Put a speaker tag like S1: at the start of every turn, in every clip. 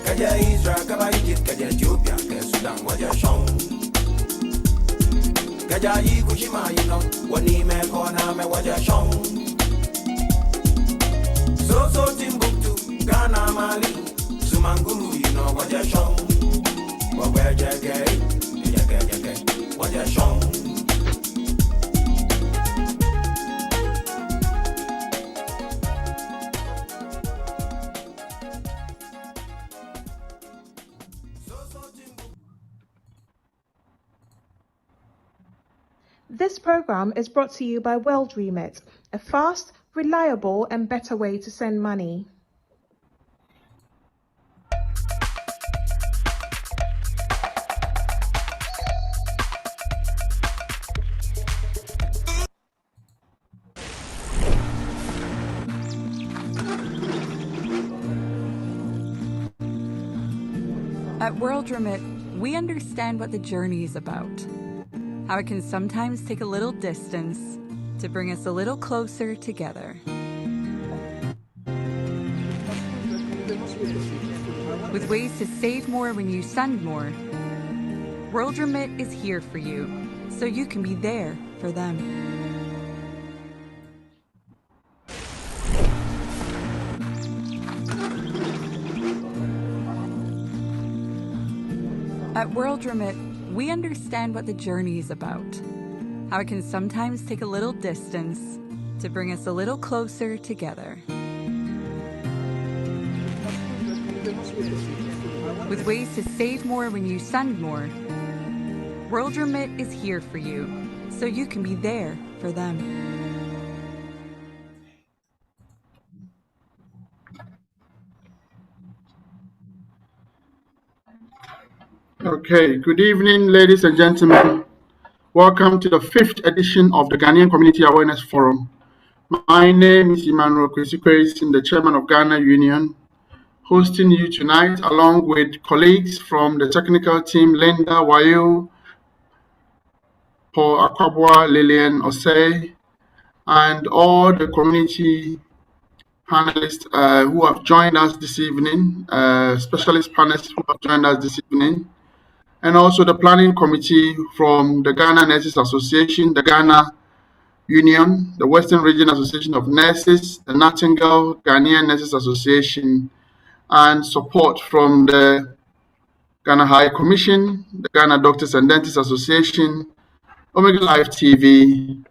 S1: Kaja Israel, Kaba Egypt, Kaja Ethiopia, Kaja Sudan, Waja Shong. Kaja Ikushima, you know, Wanime Kona, me Waja Shong. So Timbuktu, Ghana, Mali, Sumanguru, you know, Waja Shong. Waja Gay, Waja Shong.
S2: This program is brought to you by World Remit, a fast, reliable and better way to send money.
S3: At World Remit, we understand what the journey is about. How it can sometimes take a little distance to bring us a little closer together. With ways to save more when you send more, World Remit is here for you, so you can be there for them. At World Remit, we understand what the journey is about. How it can sometimes take a little distance to bring us a little closer together. With ways to save more when you send more, World Remit is here for you, so you can be there for them.
S4: Okay, good evening, ladies and gentlemen. Welcome to the 5th edition of the Ghanaian Community Awareness Forum. My name is Emmanuel Kwesi, I'm the chairman of Ghana Union, hosting you tonight along with colleagues from the technical team, Linda Wayo, Paul Akwabwa, Lillian Osei, and all the community panelists who have joined us this evening, specialist panelists who have joined us this evening, and also the planning committee from the Ghana Nurses Association, the Ghana Union, the Western Region Association of Nurses, the Nightingale Ghanaian Nurses Association, and support from the Ghana High Commission, the Ghana Doctors and Dentists Association, Omega Live TV,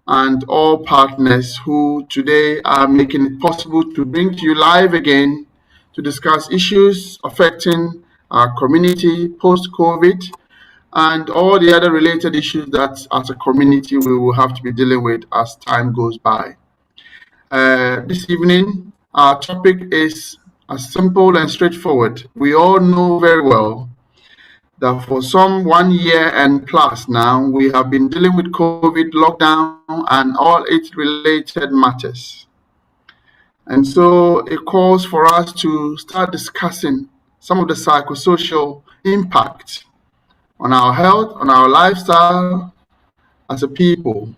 S4: and all partners who today are making it possible to bring to you live again to discuss issues affecting our community post-COVID and all the other related issues that as a community we will have to be dealing with as time goes by. This evening, our topic is as simple and straightforward. We all know very well that for some 1 year and plus now, we have been dealing with COVID lockdown and all its related matters. And so it calls for us to start discussing some of the psychosocial impact on our health, on our lifestyle as a people,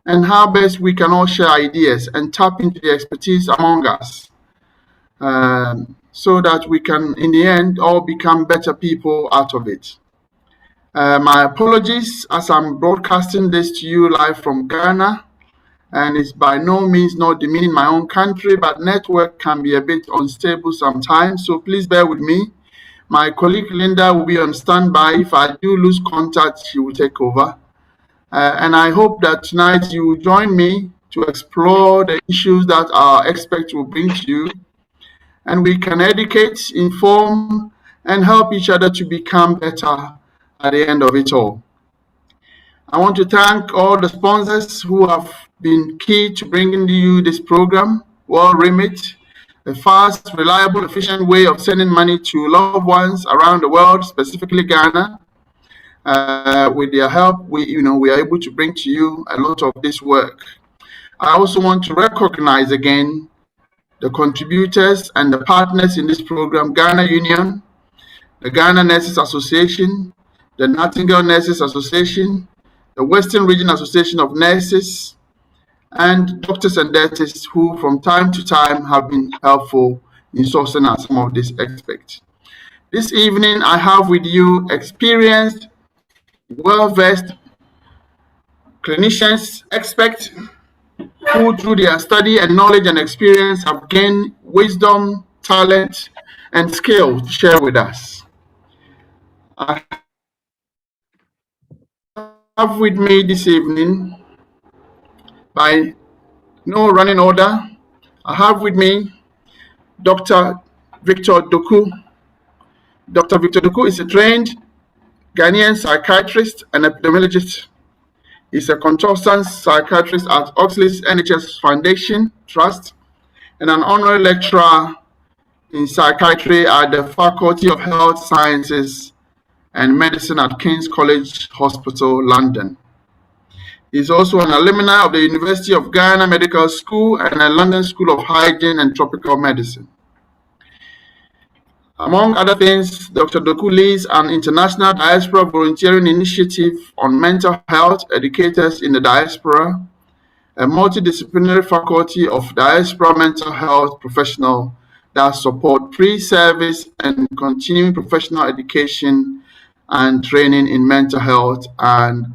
S4: and how best we can all share ideas and tap into the expertise among us so that we can, in the end, all become better people out of it. My apologies as I'm broadcasting this to you live from Ghana, and it's by no means not demeaning my own country, but network can be a bit unstable sometimes, so please bear with me. My colleague Linda will be on standby. If I do lose contact, she will take over. And I hope that tonight you will join me to explore the issues that our experts will bring to you, and we can educate, inform, and help each other to become better at the end of it all. I want to thank all the sponsors who have been key to bringing you this program. World Remit, a fast, reliable, efficient way of sending money to loved ones around the world, specifically Ghana. With their help, we are able to bring to you a lot of this work. I also want to recognize again the contributors and the partners in this program: Ghana Union, the Ghana Nurses Association, the Nightingale Nurses Association, the Western Region Association of Nurses, and doctors and dentists who from time to time have been helpful in sourcing out some of these experts. This evening, I have with you experienced, well-versed clinicians, experts who through their study and knowledge and experience have gained wisdom, talent, and skill to share with us. I have with me this evening, by no running order, I have with me Dr. Victor Doku. Dr. Victor Doku is a trained Ghanaian psychiatrist and epidemiologist. He's a consultant psychiatrist at Oxley's NHS Foundation Trust and an honorary lecturer in psychiatry at the Faculty of Health Sciences and Medicine at King's College Hospital, London. He's also an alumni of the University of Ghana Medical School and the London School of Hygiene and Tropical Medicine. Among other things, Dr. Doku leads an international diaspora volunteering initiative on mental health educators in the diaspora, a multidisciplinary faculty of diaspora mental health professionals that support pre-service and continuing professional education and training in mental health, and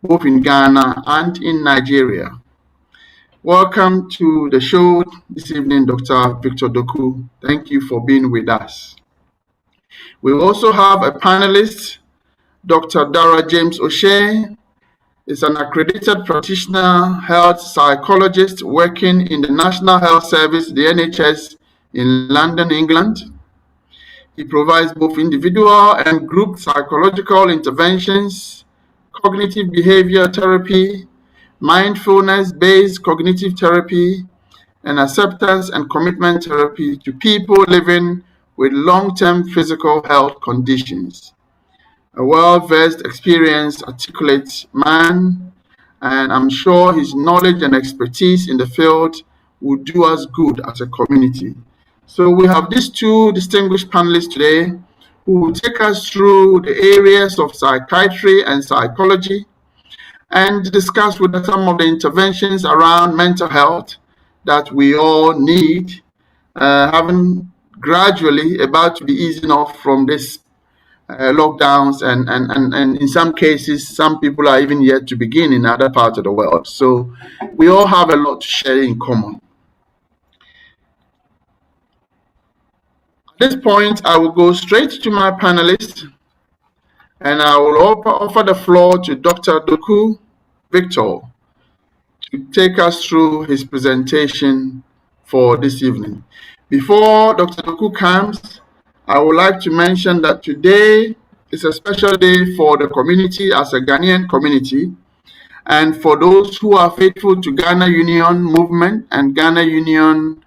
S4: both in Ghana and in Nigeria. Welcome to the show this evening, Dr. Victor Doku. Thank you for being with us. We also have a panelist, Dr. Dara James O'Shea, is an accredited practitioner health psychologist working in the National Health Service, the NHS, in London, England. He provides both individual and group psychological interventions, cognitive behavior therapy, mindfulness-based cognitive therapy, and acceptance and commitment therapy to people living with long-term physical health conditions. A well-versed, experienced, articulate man, and I'm sure his knowledge and expertise in the field will do us good as a community. So we have these two distinguished panelists today who will take us through the areas of psychiatry and psychology and discuss with us some of the interventions around mental health that we all need, having gradually about to be easing off from this lockdowns, and in some cases, some people are even yet to begin in other parts of the world. So we all have a lot to share in common. At this point, I will go straight to my panelists, and I will offer the floor to Dr. Doku Victor to take us through his presentation for this evening. Before Dr. Doku comes, I would like to mention that today is a special day for the community as a Ghanaian community, and for those who are faithful to Ghana Union movement and Ghana Union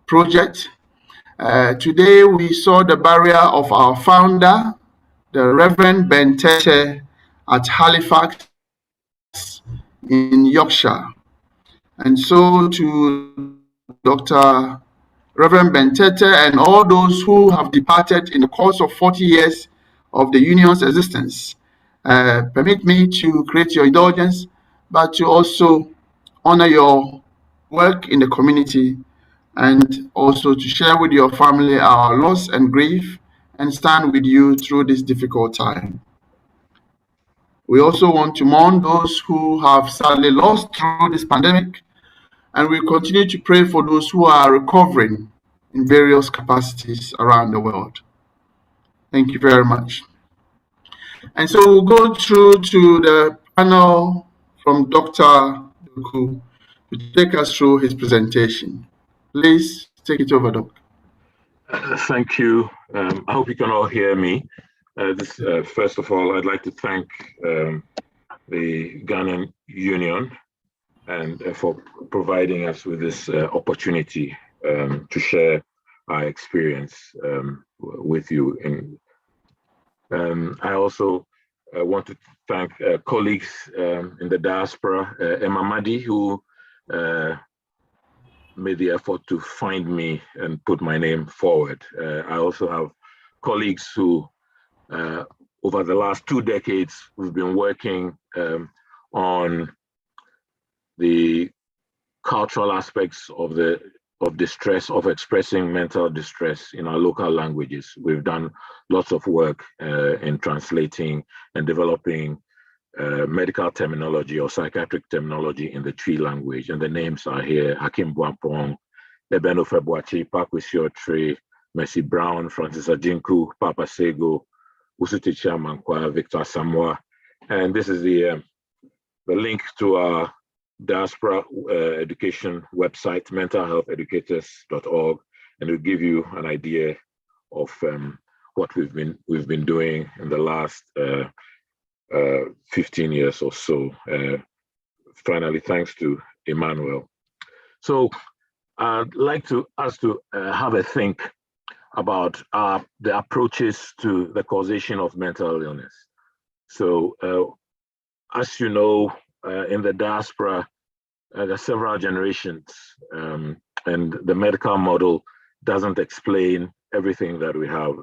S4: project. Today we saw the burial of our founder, the Reverend Ben Tete, at Halifax in Yorkshire. And so to Dr. Reverend Ben Tete and all those who have departed in the course of 40 years of the union's existence, permit me to create your indulgence, but to also honor your work in the community and also to share with your family our loss and grief and stand with you through this difficult time. We also want to mourn those who have sadly lost through this pandemic, and we continue to pray for those who are recovering in various capacities around the world. Thank you very much. And so we'll go through to the panel from Dr. Doku to take us through his presentation. Please take it over, Doc.
S5: Thank you. I hope you can all hear me. First of all, I'd like to thank the Ghanaian Union and for providing us with this opportunity to share our experience with you. I also I want to thank colleagues in the diaspora, Emma Madi, who made the effort to find me and put my name forward. I also have colleagues who, over the last 2 decades, we've been working on the cultural aspects of distress, of expressing mental distress in our local languages. We've done lots of work in translating and developing medical terminology or psychiatric terminology in the Twi language. And the names are here: Hakim Buampong, Ebeno Febwachi, Pakwisi Otre, Mercy Brown, Francis Ajinku, Papa Sego, Usuticha Mankwa, Victor Samoa. And this is the link to our diaspora education website, mentalhealtheducators.org, and it'll give you an idea of what we've been doing in the last 15 years or so. Finally, thanks to Emmanuel. So I'd like us to have a think about the approaches to the causation of mental illness. So as you know, in the diaspora, there are several generations, and the medical model doesn't explain everything that we have.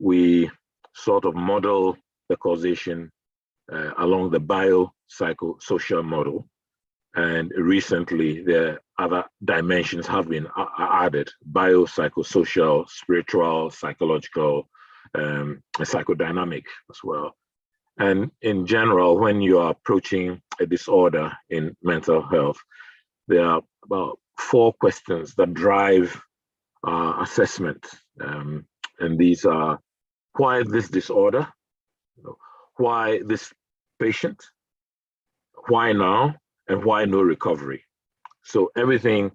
S5: We sort of model the causation along the biopsychosocial model, and recently the other dimensions have been added: biopsychosocial, spiritual, psychological, and psychodynamic as well. And in general, when you are approaching a disorder in mental health, there are about 4 questions that drive assessment. And these are: why this disorder? Why this patient? Why now? And why no recovery? So everything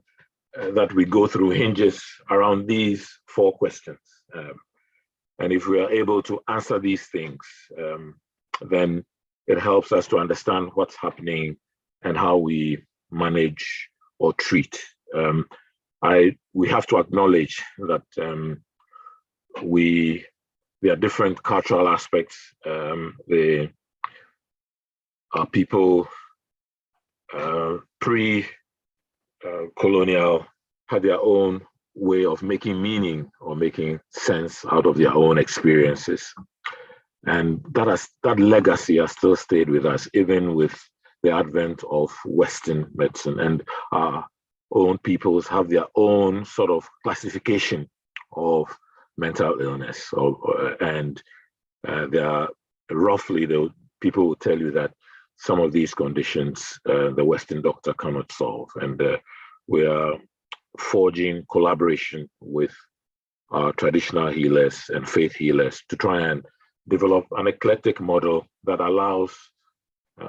S5: that we go through hinges around these 4 questions. And if we are able to answer these things, then it helps us to understand what's happening and how we manage or treat. We have to acknowledge that there are different cultural aspects. People pre-colonial had their own way of making meaning or making sense out of their own experiences. And that legacy has still stayed with us, even with the advent of Western medicine. And our own peoples have their own sort of classification of mental illness. And there are roughly, people will tell you that some of these conditions the Western doctor cannot solve. And we are forging collaboration with our traditional healers and faith healers to try and develop an eclectic model that allows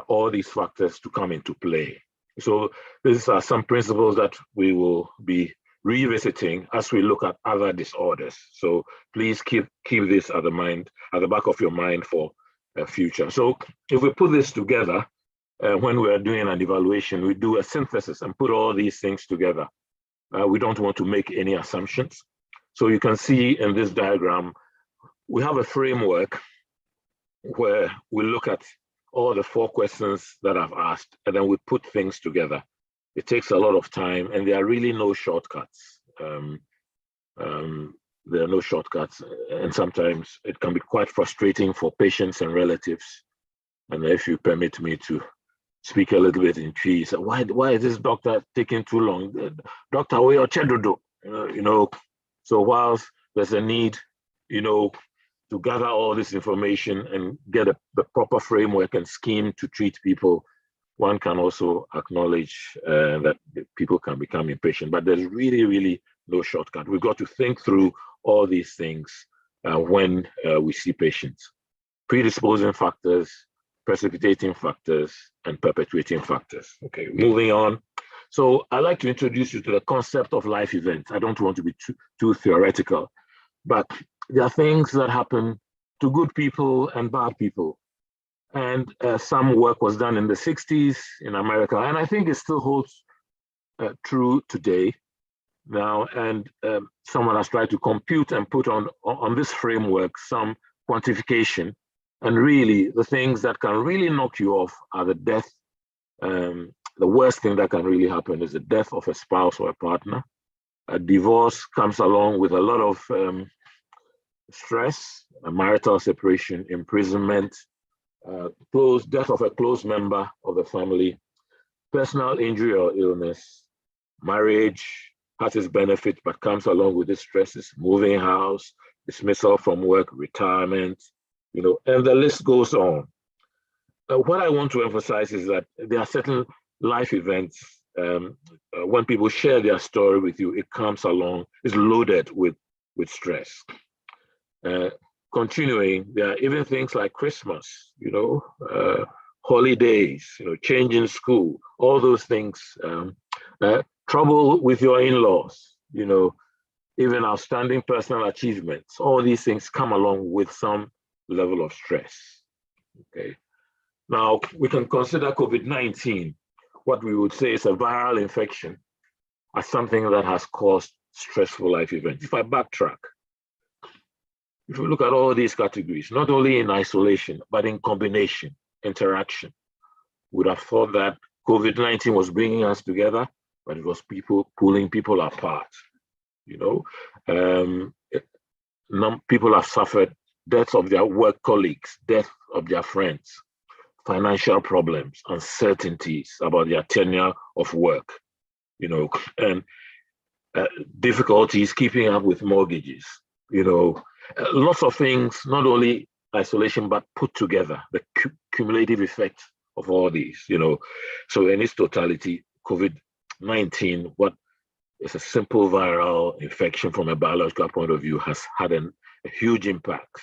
S5: all these factors to come into play. So these are some principles that we will be revisiting as we look at other disorders. So please keep this at the back of your mind for future. So if we put this together, when we are doing an evaluation, we do a synthesis and put all these things together. We don't want to make any assumptions. So you can see in this diagram, we have a framework where we look at all the 4 questions that I've asked, and then we put things together. It takes a lot of time, and there are really no shortcuts. There are no shortcuts, and sometimes it can be quite frustrating for patients and relatives. And if you permit me to speak a little bit in Twi, so why is this doctor taking too long? Doctor, we are chedodo, So whilst there's a need, to gather all this information and get the proper framework and scheme to treat people, one can also acknowledge that people can become impatient. But there's really, really no shortcut. We've got to think through all these things when we see patients. Predisposing factors, precipitating factors, and perpetuating factors. Okay, moving on. So I'd like to introduce you to the concept of life events. I don't want to be too theoretical, but there are things that happen to good people and bad people. And some work was done in the 60s in America, and I think it still holds true today now. And someone has tried to compute and put on this framework some quantification And really, the things that can really knock you off are the death. The worst thing that can really happen is the death of a spouse or a partner. A divorce comes along with a lot of stress, a marital separation, imprisonment, death of a close member of the family, personal injury or illness. Marriage has its benefit, but comes along with its stresses: moving house, dismissal from work, retirement, and the list goes on. What I want to emphasize is that there are certain life events. When people share their story with you, it comes along, it's loaded with stress. Continuing, there are even things like Christmas, holidays, change in school, all those things, trouble with your in-laws, even outstanding personal achievements. All these things come along with some level of stress. Okay. Now, we can consider COVID-19, what we would say is a viral infection, as something that has caused stressful life events. If I backtrack, if we look at all these categories, not only in isolation, but in combination, interaction, would have thought that COVID-19 was bringing us together, but it was pulling people apart. People have suffered deaths of their work colleagues, death of their friends, financial problems, uncertainties about their tenure of work, and difficulties keeping up with mortgages, lots of things, not only isolation, but put together, the cumulative effect of all these, So in its totality, COVID-19, what is a simple viral infection from a biological point of view, has had a huge impact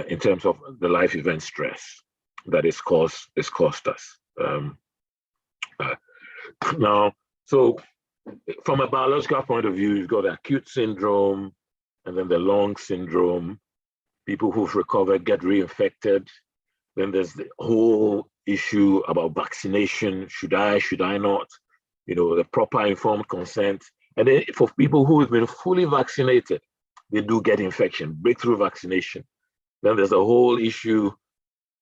S5: in terms of the life event stress that it's caused us. Now, so from a biological point of view, you've got acute syndrome, and then the long syndrome. People who've recovered get reinfected. Then there's the whole issue about vaccination. Should I not? The proper informed consent. And then for people who have been fully vaccinated, they do get infection, breakthrough vaccination. Then there's a whole issue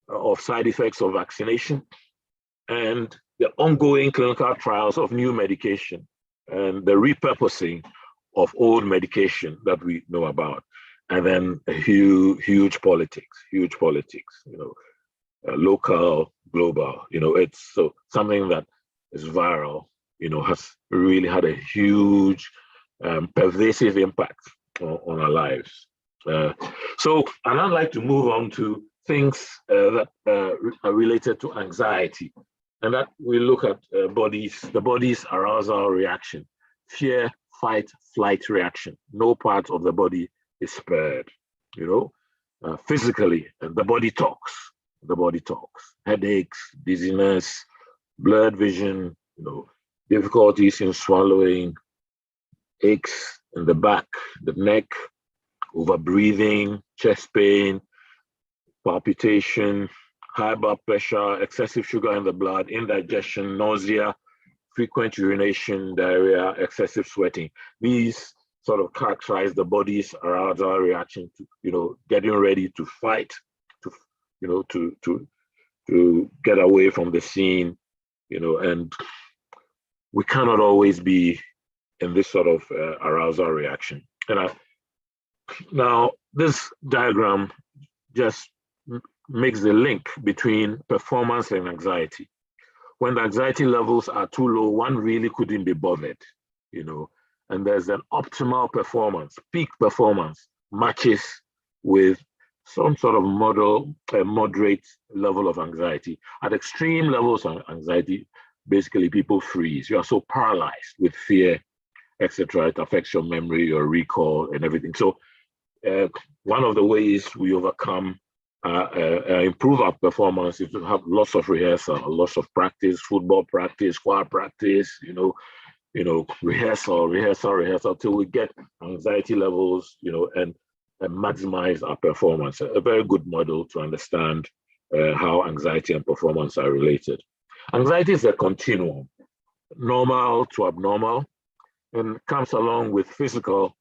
S5: of side effects of vaccination and the ongoing clinical trials of new medication and the repurposing of old medication that we know about. And then a huge politics, local, global, it's so something that is viral, has really had a huge pervasive impact on our lives. So I'd like to move on to things that are related to anxiety, and that we look at the body's arousal reaction, fear, fight, flight reaction. No part of the body is spared. Physically, the body talks. Headaches, dizziness, blurred vision, difficulties in swallowing, aches in the back, the neck, overbreathing, chest pain, palpitation, high blood pressure, excessive sugar in the blood, indigestion, nausea, frequent urination, diarrhea, excessive sweating. These sort of characterize the body's arousal reaction to, getting ready to fight, to get away from the scene, and we cannot always be in this sort of arousal reaction. And now this diagram just makes the link between performance and anxiety. When the anxiety levels are too low, one really couldn't be bothered, and there's an optimal performance, peak performance matches with some sort of moderate level of anxiety. At extreme levels of anxiety, basically people freeze. You are so paralyzed with fear, etc. It affects your memory, your recall, and everything. So one of the ways we overcome, improve our performance is to have lots of rehearsal, lots of practice, football practice, choir practice, rehearsal till we get anxiety levels, and maximize our performance. A very good model to understand how anxiety and performance are related. Anxiety is a continuum, normal to abnormal, and comes along with physical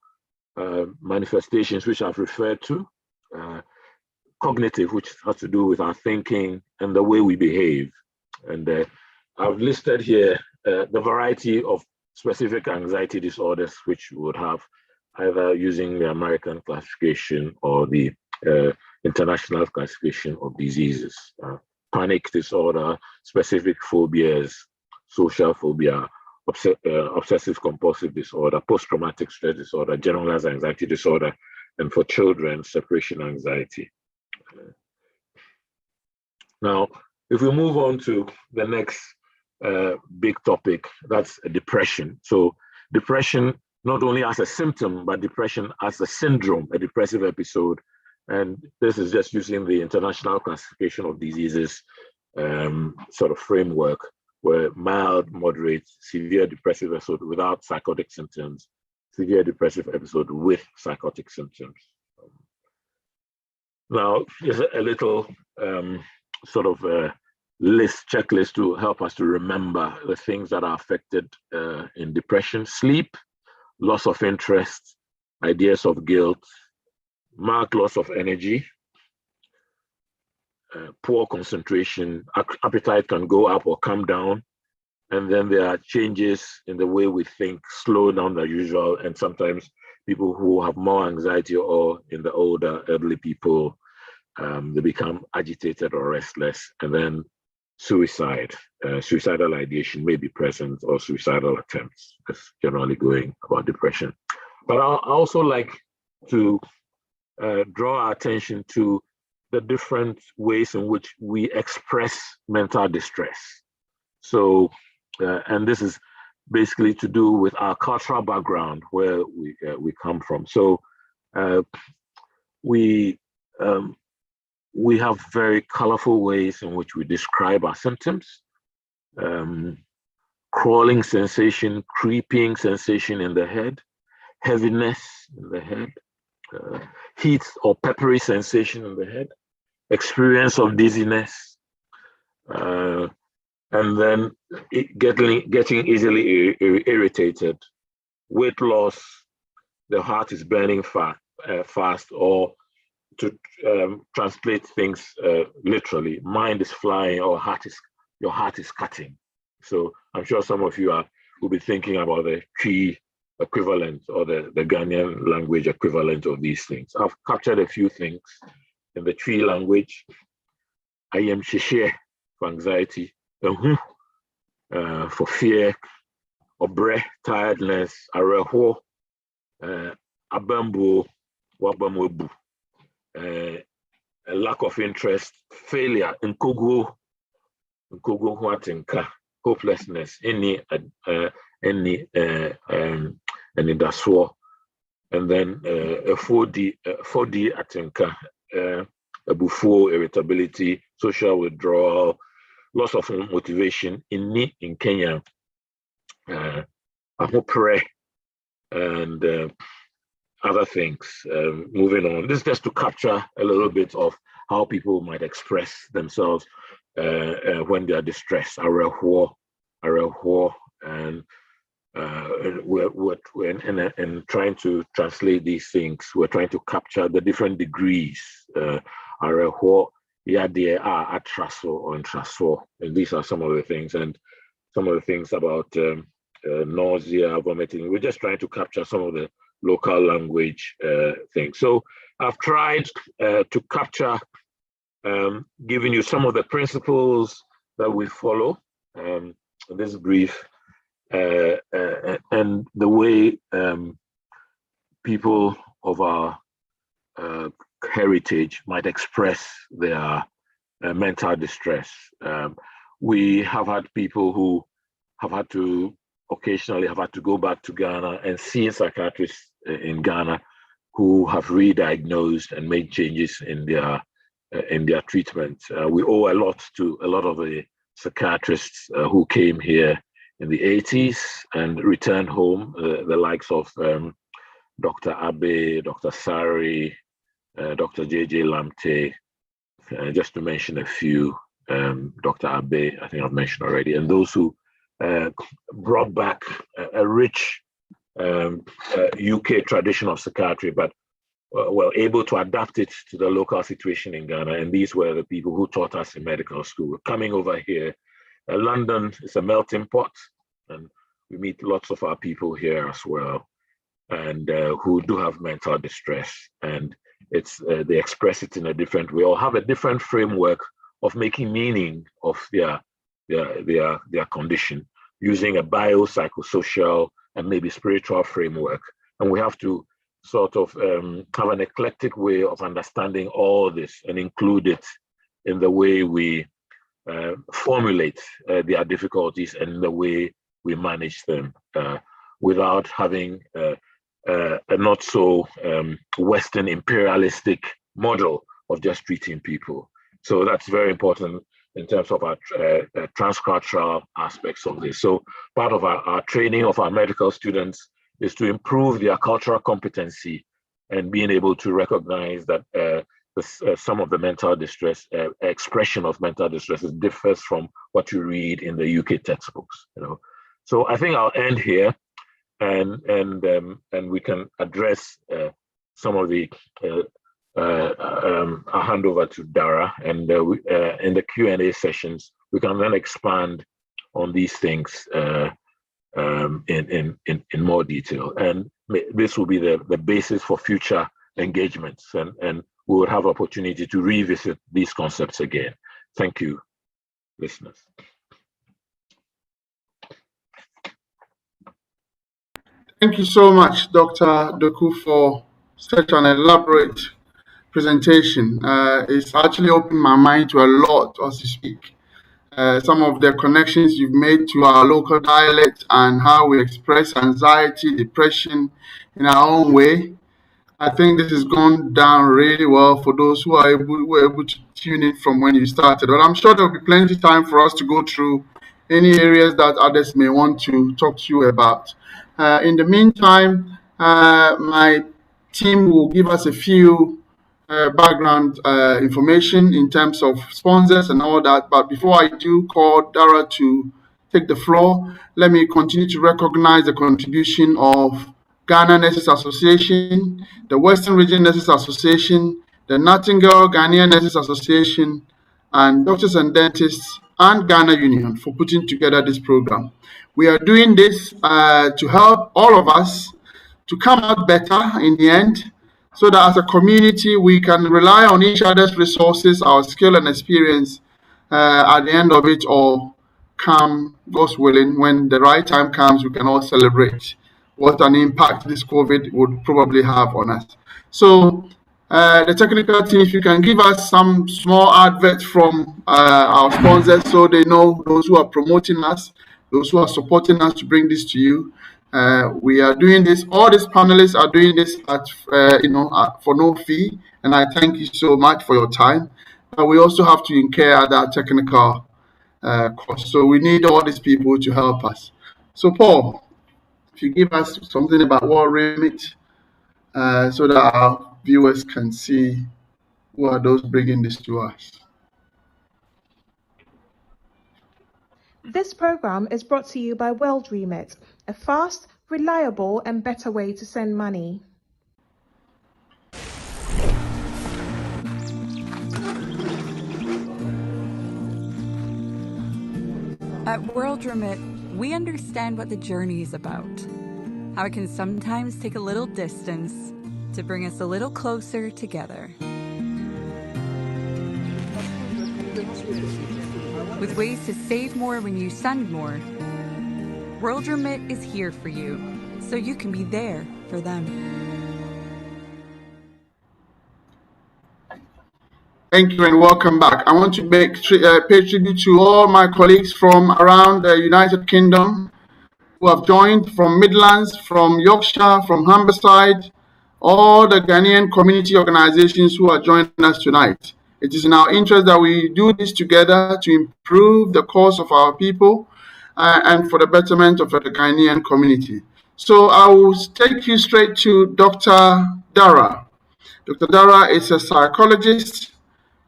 S5: manifestations, which I've referred to. cognitive, which has to do with our thinking and the way we behave. And I've listed here the variety of specific anxiety disorders which we would have, either using the American classification or the international classification of diseases. Panic disorder, specific phobias, social phobia, obsessive compulsive disorder, post-traumatic stress disorder, generalized anxiety disorder, and for children, separation anxiety. Now, if we move on to the next big topic, that's depression. So depression, not only as a symptom, but depression as a syndrome, a depressive episode. And this is just using the international classification of diseases sort of framework, where mild, moderate, severe depressive episode without psychotic symptoms, severe depressive episode with psychotic symptoms. Now, here's a little sort of checklist to help us to remember the things that are affected in depression: sleep, loss of interest, ideas of guilt, marked loss of energy, poor concentration, appetite can go up or come down, and then there are changes in the way we think, slow down than usual, and sometimes people who have more anxiety, or in the older elderly people, they become agitated or restless, and then suicide, suicidal ideation may be present, or suicidal attempts. That's generally going about depression. But I also like to draw our attention to the different ways in which we express mental distress. So, and this is basically to do with our cultural background, where we come from. So we have very colorful ways in which we describe our symptoms. Crawling sensation, creeping sensation in the head, heaviness in the head, heat or peppery sensation in the head, experience of dizziness, and then getting easily irritated, weight loss, the heart is burning fast, or to translate things literally, mind is flying, or your heart is cutting. So I'm sure some of you will be thinking about the Twi equivalent, or the Ghanaian language equivalent of these things. I've captured a few things in the Twi language. I am sheshe for anxiety, for fear, obre, tiredness, areho, abambo, wabamwebu, a lack of interest, failure, nkogo huatinka, hopelessness, any daswo, and then a 4D atinka, a buffo, irritability, social withdrawal, loss of motivation in Kenya, ahopere, and other things. Moving on, this is just to capture a little bit of how people might express themselves when they are distressed. Areho, and we're trying to translate these things. We're trying to capture the different degrees. Areho, yade atraso or intraso, and these are some of the things, and some of the things about nausea, vomiting. We're just trying to capture some of the local language things. So I've tried to capture, giving you some of the principles that we follow in this brief, and the way people of our heritage might express their mental distress. We have had people who have had to occasionally go back to Ghana and see psychiatrists in Ghana who have re-diagnosed and made changes in their treatment. We owe a lot to a lot of the psychiatrists who came here in the 80s and returned home, the likes of Dr. Abe, Dr. Sari, Dr. J.J. Lamte, just to mention a few, Dr. Abe, I think I've mentioned already, and those who brought back a rich UK tradition of psychiatry, but were able to adapt it to the local situation in Ghana. And these were the people who taught us in medical school. Coming over here, London is a melting pot, and we meet lots of our people here as well, and who do have mental distress. And they express it in a different way, or have a different framework of making meaning of their condition, using a biopsychosocial and maybe spiritual framework. And we have to sort of have an eclectic way of understanding all this and include it in the way we formulate their difficulties and in the way we manage them, without having a not so Western imperialistic model of just treating people. So that's very important in terms of our transcultural aspects of this. So part of our training of our medical students is to improve their cultural competency and being able to recognize that some of the mental distress, expression of mental distress differs from what you read in the UK textbooks. So I think I'll end here, and we can address some of the. I'll hand over to Dara, and in the Q&A sessions we can then expand on these things in more detail, and this will be the basis for future engagements, and we will have opportunity to revisit these concepts again. Thank you, listeners.
S4: Thank you so much, Dr. Doku, for such an elaborate presentation. It's actually opened my mind to a lot as you speak. Some of the connections you've made to our local dialect and how we express anxiety, depression in our own way. I think this has gone down really well for those who were able to tune in from when you started. But I'm sure there'll be plenty of time for us to go through any areas that others may want to talk to you about. In the meantime, my team will give us a few background information in terms of sponsors and all that. But before I do call Dara to take the floor, let me continue to recognize the contribution of Ghana Nurses Association, the Western Region Nurses Association, the Nightingale Ghanaian Nurses Association, and Doctors and Dentists and Ghana Union for putting together this program. We are doing this to help all of us to come out better in the end, so that as a community we can rely on each other's resources, our skill and experience at the end of it all. Come, God's willing, when the right time comes, we can all celebrate what an impact this COVID would probably have on us. So the technical team, if you can give us some small adverts from our sponsors so they know those who are promoting us, those who are supporting us to bring this to you. We are doing this, all these panelists are doing this at for no fee, and I thank you so much for your time. But we also have to incur other technical costs. So we need all these people to help us. So Paul, if you give us something about World Remit, so that our viewers can see who are those bringing this to us.
S2: This program is brought to you by World Remit, a fast, reliable and better way to send money.
S3: At World Remit, we understand what the journey is about, how it can sometimes take a little distance to bring us a little closer together. With ways to save more when you send more, World Remit is here for you, so you can be there for them.
S4: Thank you and welcome back. I want to pay tribute to all my colleagues from around the United Kingdom who have joined, from Midlands, from Yorkshire, from Humberside, all the Ghanaian community organizations who are joining us tonight. It is in our interest that we do this together to improve the cause of our people and for the betterment of the Ghanaian community. So I will take you straight to Dr. Dara. Dr. Dara is a psychologist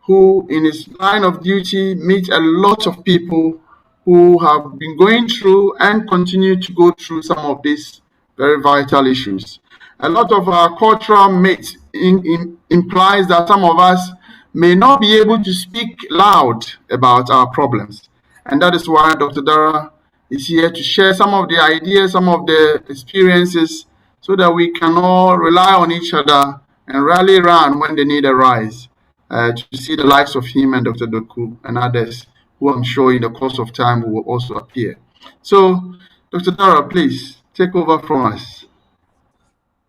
S4: who, in his line of duty, meets a lot of people who have been going through and continue to go through some of these very vital issues. A lot of our cultural myths implies that some of us may not be able to speak loud about our problems. And that is why Dr. Dara is here to share some of the ideas, some of the experiences, so that we can all rely on each other and rally around when the need arises, to see the likes of him and Dr. Doku and others who I'm sure in the course of time will also appear. So, Dr. Dara, please take over from us.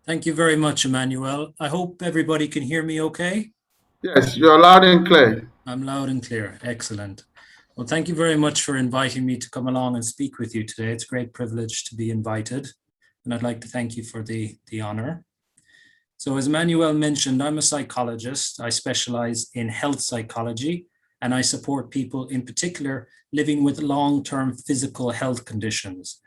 S6: Thank you very much, Emmanuel. I hope everybody can hear me okay.
S4: Yes, you're loud and clear.
S6: I'm loud and clear. Excellent. Well, thank you very much for inviting me to come along and speak with you today. It's a great privilege to be invited, and I'd like to thank you for the honor. So as Emmanuel mentioned, I'm a psychologist. I specialize in health psychology, and I support people in particular living with long-term physical health conditions.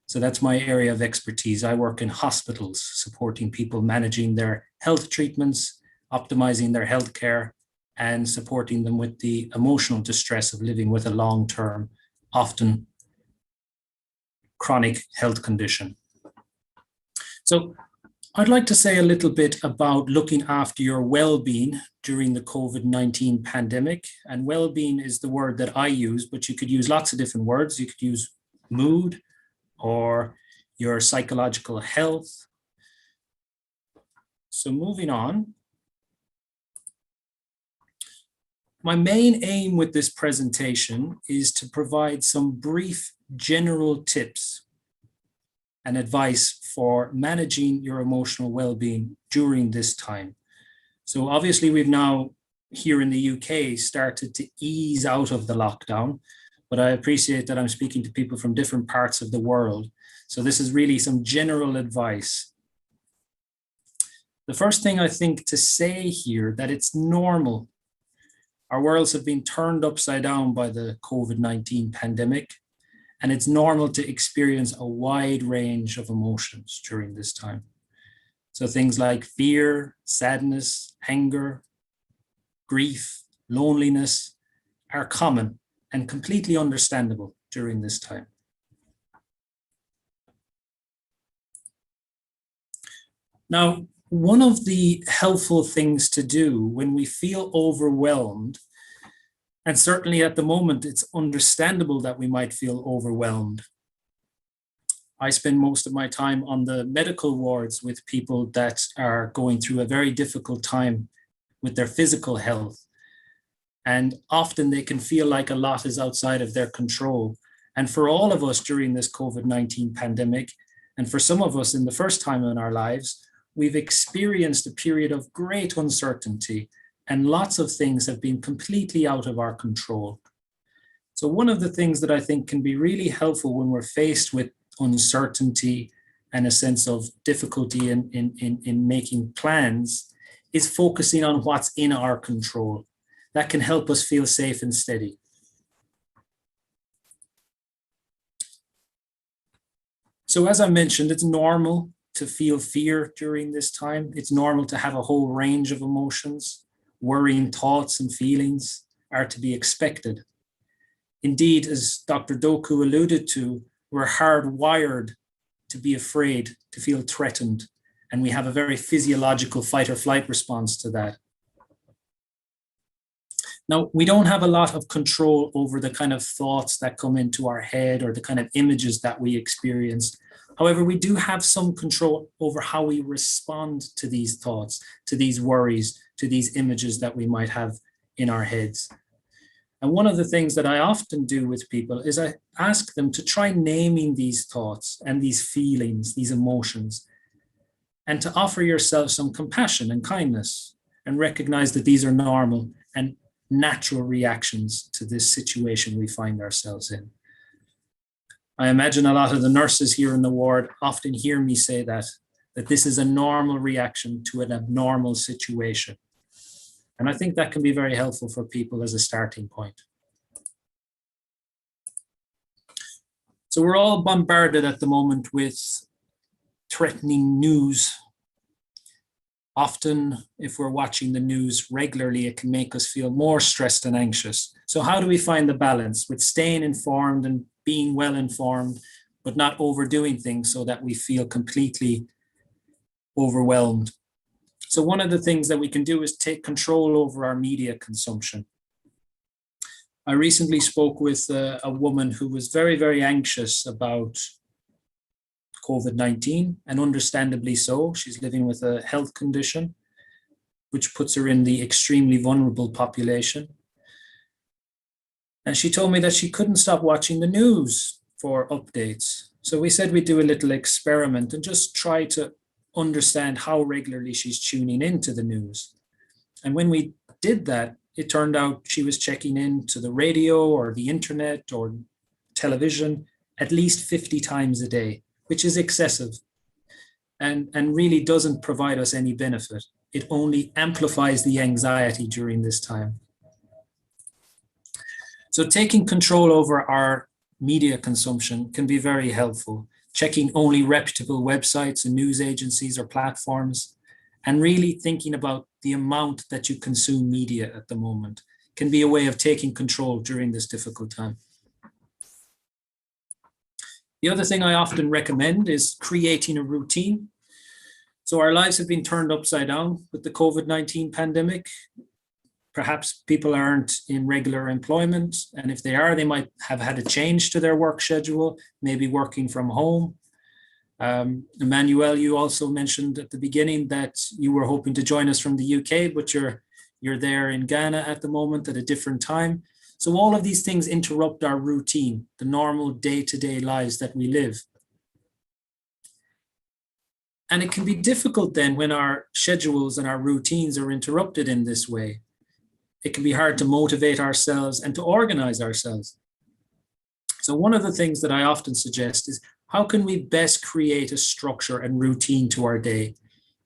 S6: So that's my area of expertise. I work in hospitals, supporting people managing their health treatments, optimizing their health care, and supporting them with the emotional distress of living with a long-term, often chronic health condition. So I'd like to say a little bit about looking after your well-being during the COVID-19 pandemic. And well-being is the word that I use, but you could use lots of different words. You could use mood, or your psychological health. So moving on. My main aim with this presentation is to provide some brief general tips and advice for managing your emotional well-being during this time. So obviously we've now here in the UK started to ease out of the lockdown, but I appreciate that I'm speaking to people from different parts of the world. So this is really some general advice. The first thing I think to say here, that it's normal. Our worlds have been turned upside down by the COVID-19 pandemic, and it's normal to experience a wide range of emotions during this time. So things like fear, sadness, anger, grief, loneliness are common and completely understandable during this time. Now, one of the helpful things to do when we feel overwhelmed, and certainly at the moment it's understandable that we might feel overwhelmed. I spend most of my time on the medical wards with people that are going through a very difficult time with their physical health. And often they can feel like a lot is outside of their control. And for all of us during this COVID-19 pandemic, and for some of us in the first time in our lives, we've experienced a period of great uncertainty, and lots of things have been completely out of our control. So one of the things that I think can be really helpful when we're faced with uncertainty and a sense of difficulty in making plans is focusing on what's in our control. That can help us feel safe and steady. So as I mentioned, it's normal to feel fear during this time. It's normal to have a whole range of emotions. Worrying thoughts and feelings are to be expected. Indeed, as Dr. Doku alluded to, we're hardwired to be afraid, to feel threatened, and we have a very physiological fight or flight response to that. Now, we don't have a lot of control over the kind of thoughts that come into our head or the kind of images that we experience. However, we do have some control over how we respond to these thoughts, to these worries, to these images that we might have in our heads. And one of the things that I often do with people is I ask them to try naming these thoughts and these feelings, these emotions, and to offer yourself some compassion and kindness and recognize that these are normal and natural reactions to this situation we find ourselves in. I imagine a lot of the nurses here in the ward often hear me say that this is a normal reaction to an abnormal situation. And I think that can be very helpful for people as a starting point. So we're all bombarded at the moment with threatening news. Often, if we're watching the news regularly, it can make us feel more stressed and anxious. So how do we find the balance with staying informed and being well informed, but not overdoing things so that we feel completely overwhelmed? So one of the things that we can do is take control over our media consumption. I recently spoke with a woman who was very, very anxious about COVID-19, and understandably so. She's living with a health condition, which puts her in the extremely vulnerable population. And she told me that she couldn't stop watching the news for updates. So we said we'd do a little experiment and just try to understand how regularly she's tuning into the news. And when we did that, it turned out she was checking into the radio or the internet or television at least 50 times a day, which is excessive and really doesn't provide us any benefit. It only amplifies the anxiety during this time. So taking control over our media consumption can be very helpful. Checking only reputable websites and news agencies or platforms, and really thinking about the amount that you consume media at the moment can be a way of taking control during this difficult time. The other thing I often recommend is creating a routine. So our lives have been turned upside down with the COVID-19 pandemic. Perhaps people aren't in regular employment, and if they are, they might have had a change to their work schedule, maybe working from home. Emmanuel, you also mentioned at the beginning that you were hoping to join us from the UK, but you're there in Ghana at the moment at a different time. So all of these things interrupt our routine, the normal day-to-day lives that we live. And it can be difficult then when our schedules and our routines are interrupted in this way. It can be hard to motivate ourselves and to organize ourselves. So one of the things that I often suggest is, how can we best create a structure and routine to our day?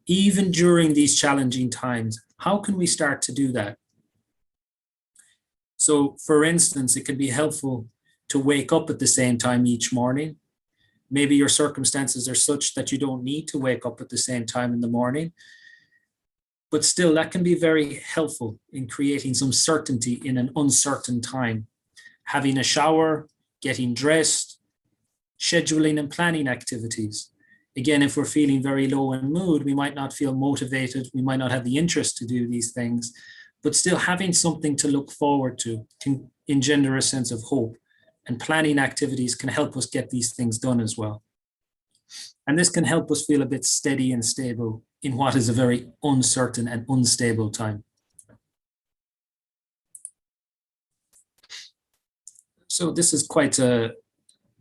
S6: Even during these challenging times, how can we start to do that? So for instance, it can be helpful to wake up at the same time each morning. Maybe your circumstances are such that you don't need to wake up at the same time in the morning. But still, that can be very helpful in creating some certainty in an uncertain time. Having a shower, getting dressed, scheduling and planning activities. Again, if we're feeling very low in mood, we might not feel motivated, we might not have the interest to do these things, but still having something to look forward to can engender a sense of hope. And planning activities can help us get these things done as well. And this can help us feel a bit steady and stable in what is a very uncertain and unstable time. So this is quite a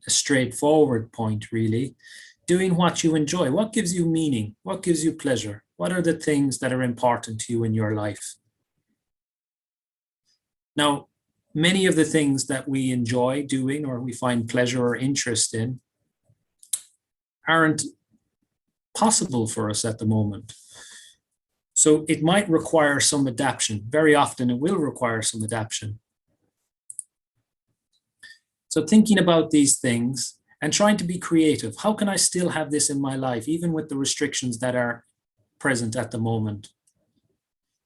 S6: straightforward point, really. Doing what you enjoy. What gives you meaning? What gives you pleasure? What are the things that are important to you in your life? Now, many of the things that we enjoy doing or we find pleasure or interest in aren't possible for us at the moment. So it might require some adaptation. Very often it will require some adaptation. So thinking about these things and trying to be creative. How can I still have this in my life, even with the restrictions that are present at the moment?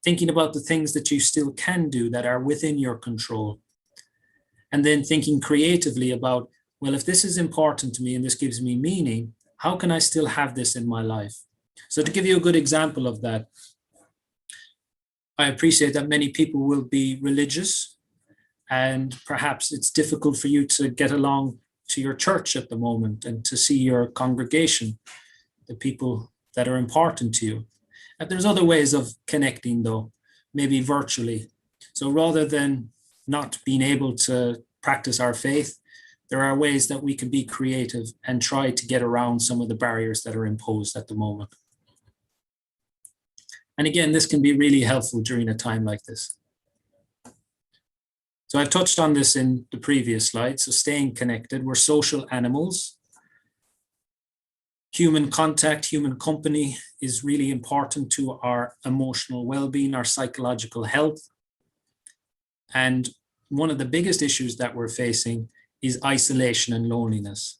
S6: Thinking about the things that you still can do that are within your control. And then thinking creatively about, well, if this is important to me and this gives me meaning, how can I still have this in my life? So to give you a good example of that, I appreciate that many people will be religious, and perhaps it's difficult for you to get along to your church at the moment and to see your congregation, the people that are important to you. And there's other ways of connecting though, maybe virtually. So rather than not being able to practice our faith, there are ways that we can be creative and try to get around some of the barriers that are imposed at the moment. And again, this can be really helpful during a time like this. So I've touched on this in the previous slide. So staying connected, we're social animals. Human contact, human company is really important to our emotional well-being, our psychological health. And one of the biggest issues that we're facing is isolation and loneliness.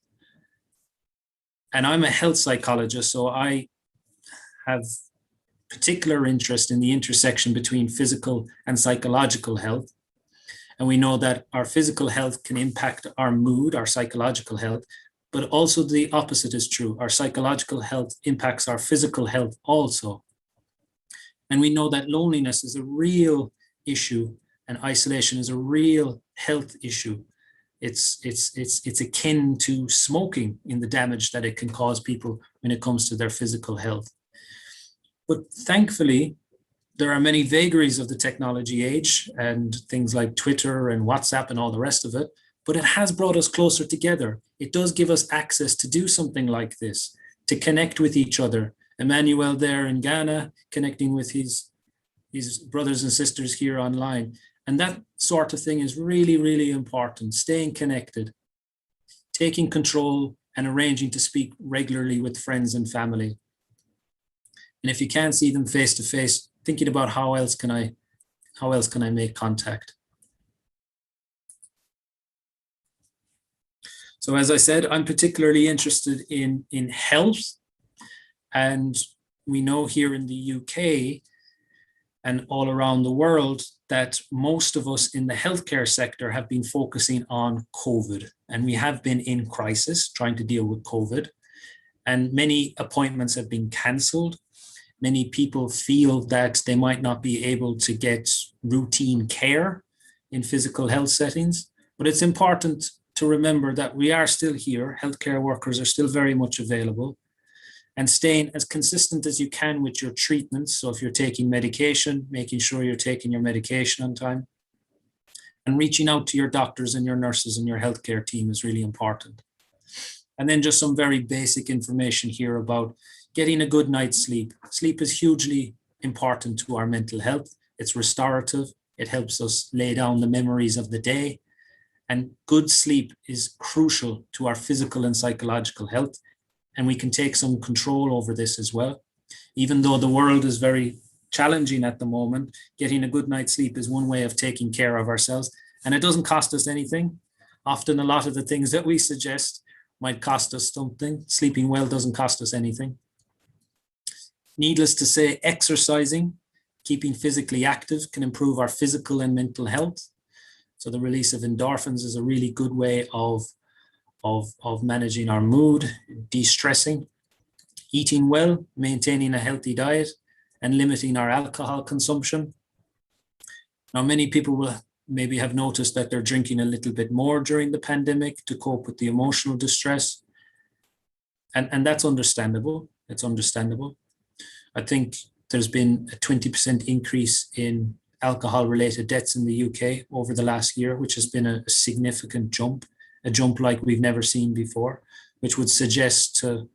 S6: And I'm a health psychologist, so I have particular interest in the intersection between physical and psychological health. And we know that our physical health can impact our mood, our psychological health, but also the opposite is true. Our psychological health impacts our physical health also. And we know that loneliness is a real issue and isolation is a real health issue. It's akin to smoking in the damage that it can cause people when it comes to their physical health. But thankfully, there are many vagaries of the technology age and things like Twitter and WhatsApp and all the rest of it, but it has brought us closer together. It does give us access to do something like this, to connect with each other. Emmanuel there in Ghana, connecting with his brothers and sisters here online. And that sort of thing is really, really important. Staying connected, taking control and arranging to speak regularly with friends and family. And if you can't see them face to face, thinking about how else can I make contact? So as I said, I'm particularly interested in health. And we know here in the UK and all around the world that most of us in the healthcare sector have been focusing on COVID. And we have been in crisis trying to deal with COVID. And many appointments have been cancelled. Many people feel that they might not be able to get routine care in physical health settings. But it's important to remember that we are still here. Healthcare workers are still very much available. And staying as consistent as you can with your treatments. So if you're taking medication, making sure you're taking your medication on time. And reaching out to your doctors and your nurses and your healthcare team is really important. And then just some very basic information here about getting a good night's sleep. Sleep is hugely important to our mental health. It's restorative. It helps us lay down the memories of the day. And good sleep is crucial to our physical and psychological health. And we can take some control over this as well. Even though the world is very challenging at the moment, getting a good night's sleep is one way of taking care of ourselves. And it doesn't cost us anything. Often a lot of the things that we suggest might cost us something. Sleeping well doesn't cost us anything. Needless to say, exercising, keeping physically active can improve our physical and mental health. So the release of endorphins is a really good way of managing our mood, de-stressing, eating well, maintaining a healthy diet, and limiting our alcohol consumption. Now, many people will maybe have noticed that they're drinking a little bit more during the pandemic to cope with the emotional distress. And that's understandable. It's understandable. I think there's been a 20% increase in alcohol-related deaths in the UK over the last year, which has been a significant jump. A jump like we've never seen before, which would suggest to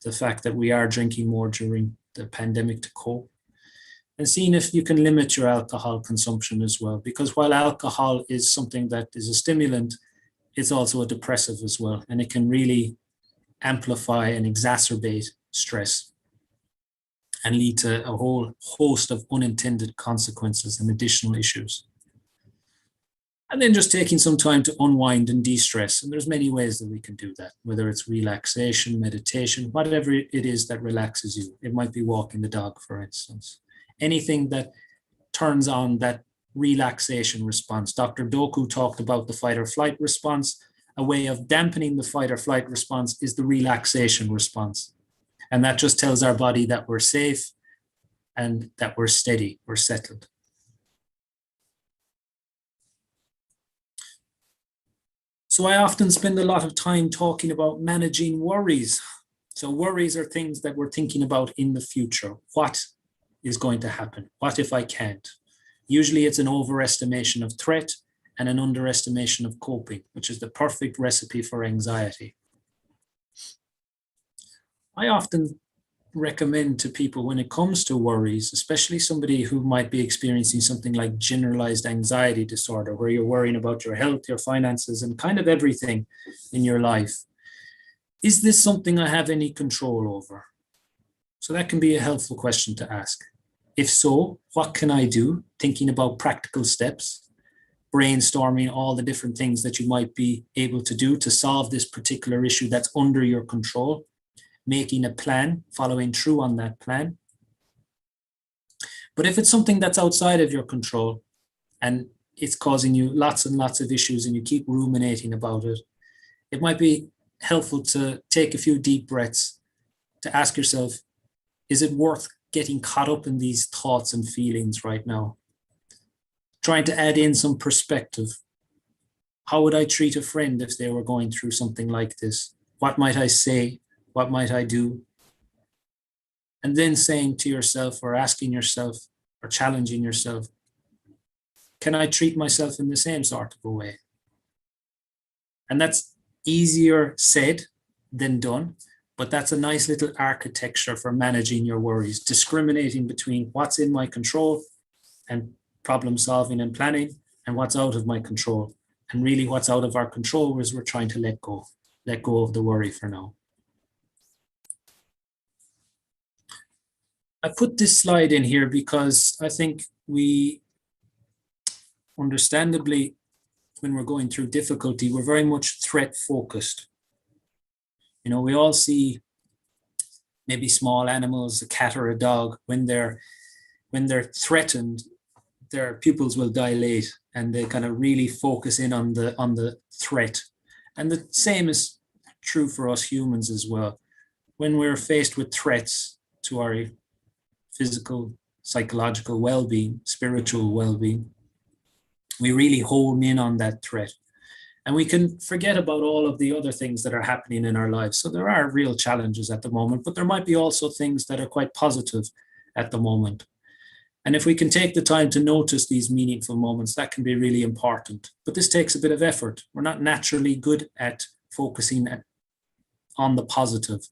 S6: the fact that we are drinking more during the pandemic to cope. And seeing if you can limit your alcohol consumption as well, because while alcohol is something that is a stimulant, it's also a depressive as well, and it can really amplify and exacerbate stress and lead to a whole host of unintended consequences and additional issues. And then just taking some time to unwind and de-stress. And there's many ways that we can do that, whether it's relaxation, meditation, whatever it is that relaxes you. It might be walking the dog, for instance. Anything that turns on that relaxation response. Dr. Doku talked about the fight or flight response. A way of dampening the fight or flight response is the relaxation response. And that just tells our body that we're safe and that we're steady, we're settled. So I often spend a lot of time talking about managing worries. So worries are things that we're thinking about in the future. What is going to happen? What if I can't? Usually it's an overestimation of threat and an underestimation of coping, which is the perfect recipe for anxiety. I often recommend to people when it comes to worries, especially somebody who might be experiencing something like generalized anxiety disorder, where you're worrying about your health, your finances, and kind of everything in your life. Is this something I have any control over? So that can be a helpful question to ask. If so, what can I do? Thinking about practical steps, brainstorming all the different things that you might be able to do to solve this particular issue that's under your control. Making a plan, following through on that plan. But if it's something that's outside of your control and it's causing you lots and lots of issues and you keep ruminating about it, it might be helpful to take a few deep breaths to ask yourself, is it worth getting caught up in these thoughts and feelings right now. Trying to add in some perspective. How would I treat a friend if they were going through something like this? What might I say? What might I do? And then saying to yourself, or asking yourself, or challenging yourself, can I treat myself in the same sort of a way? And that's easier said than done, but that's a nice little architecture for managing your worries, discriminating between what's in my control and problem solving and planning, and what's out of my control. And really what's out of our control is we're trying to let go of the worry for now. I put this slide in here because I think we, understandably, when we're going through difficulty, we're very much threat focused. You know, we all see maybe small animals, a cat or a dog, when they're threatened, their pupils will dilate and they kind of really focus in on the threat. And the same is true for us humans as well. When we're faced with threats to our physical, psychological well-being, spiritual well-being, we really hone in on that threat. And we can forget about all of the other things that are happening in our lives. So there are real challenges at the moment, but there might be also things that are quite positive at the moment. And if we can take the time to notice these meaningful moments, that can be really important. But this takes a bit of effort. We're not naturally good at focusing on the positive.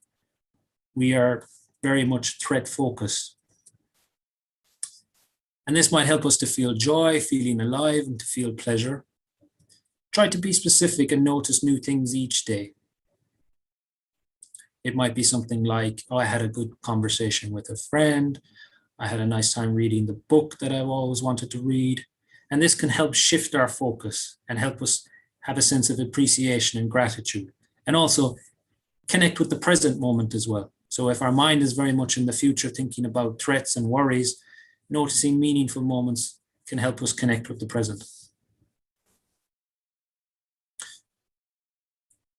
S6: We are very much threat focused. And this might help us to feel joy, feeling alive, and to feel pleasure. Try to be specific and notice new things each day. It might be something like, oh, I had a good conversation with a friend. I had a nice time reading the book that I've always wanted to read. And this can help shift our focus and help us have a sense of appreciation and gratitude. And also connect with the present moment as well. So if our mind is very much in the future, thinking about threats and worries, noticing meaningful moments can help us connect with the present.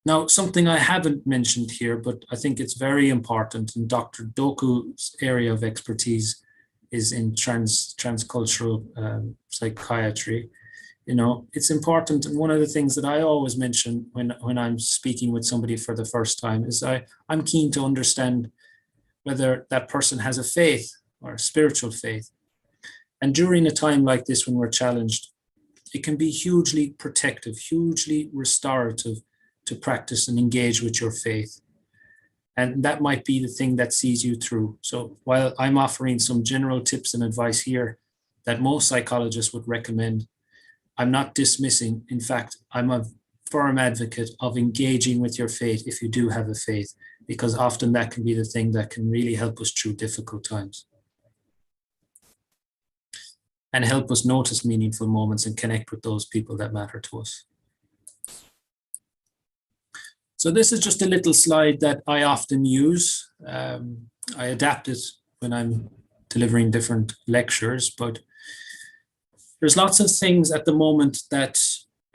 S6: Now, something I haven't mentioned here, but I think it's very important, and Dr. Doku's area of expertise is in transcultural psychiatry. You know, it's important, and one of the things that I always mention when I'm speaking with somebody for the first time is I'm keen to understand whether that person has a faith or a spiritual faith. And during a time like this when we're challenged, it can be hugely protective, hugely restorative to practice and engage with your faith. And that might be the thing that sees you through. So while I'm offering some general tips and advice here that most psychologists would recommend, I'm not dismissing. In fact, I'm a firm advocate of engaging with your faith if you do have a faith, because often that can be the thing that can really help us through difficult times and help us notice meaningful moments and connect with those people that matter to us. So this is just a little slide that I often use. I adapt it when I'm delivering different lectures, but there's lots of things at the moment that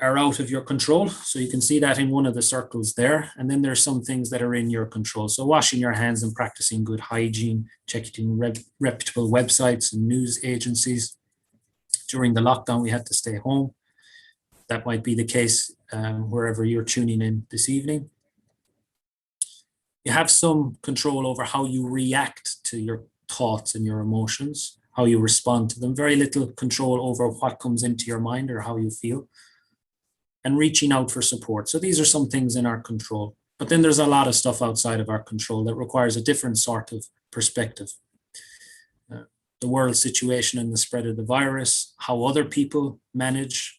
S6: are out of your control. So you can see that in one of the circles there. And then there's some things that are in your control. So washing your hands and practicing good hygiene, checking reputable websites and news agencies. During the lockdown, we had to stay home. That might be the case wherever you're tuning in this evening. You have some control over how you react to your thoughts and your emotions, how you respond to them. Very little control over what comes into your mind or how you feel. And reaching out for support. So these are some things in our control. But then there's a lot of stuff outside of our control that requires a different sort of perspective. The world situation and the spread of the virus, how other people manage.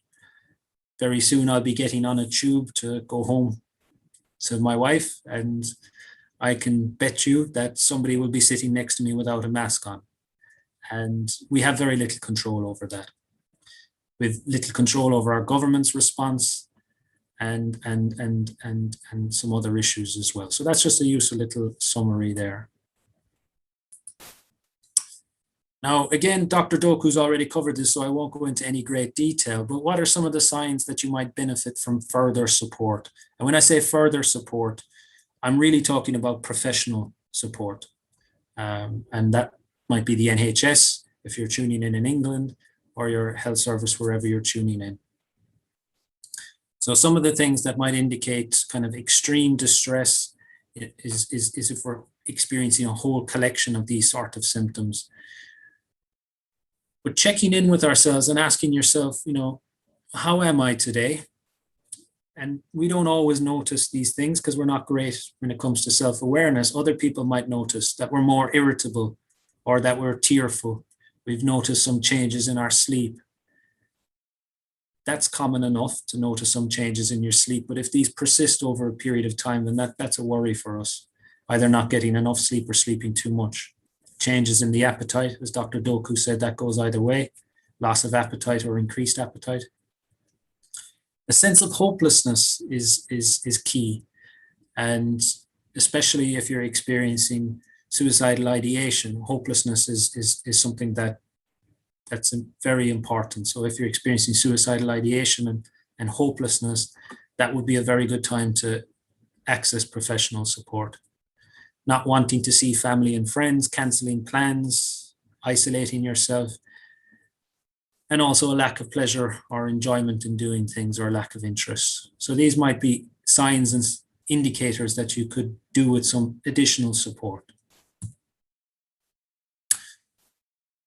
S6: Very soon I'll be getting on a tube to go home to my wife, and I can bet you that somebody will be sitting next to me without a mask on. And we have very little control over that. With little control over our government's response and some other issues as well. So that's just a useful little summary there. Now, again, Dr. Doku's already covered this, so I won't go into any great detail, but what are some of the signs that you might benefit from further support? And when I say further support, I'm really talking about professional support. And that might be the NHS if you're tuning in England, or your health service wherever you're tuning in. So some of the things that might indicate kind of extreme distress is if we're experiencing a whole collection of these sort of symptoms. But checking in with ourselves and asking yourself, you know, how am I today? And we don't always notice these things because we're not great when it comes to self-awareness. Other people might notice that we're more irritable or that we're tearful. We've noticed some changes in our sleep. That's common enough to notice some changes in your sleep. But if these persist over a period of time, then that's a worry for us. Either not getting enough sleep or sleeping too much. Changes in the appetite, as Dr. Doku said, that goes either way. Loss of appetite or increased appetite. A sense of hopelessness is key. And especially if you're experiencing suicidal ideation, hopelessness is something that's very important. So if you're experiencing suicidal ideation and hopelessness, that would be a very good time to access professional support. Not wanting to see family and friends, cancelling plans, isolating yourself, and also a lack of pleasure or enjoyment in doing things or a lack of interest. So these might be signs and indicators that you could do with some additional support.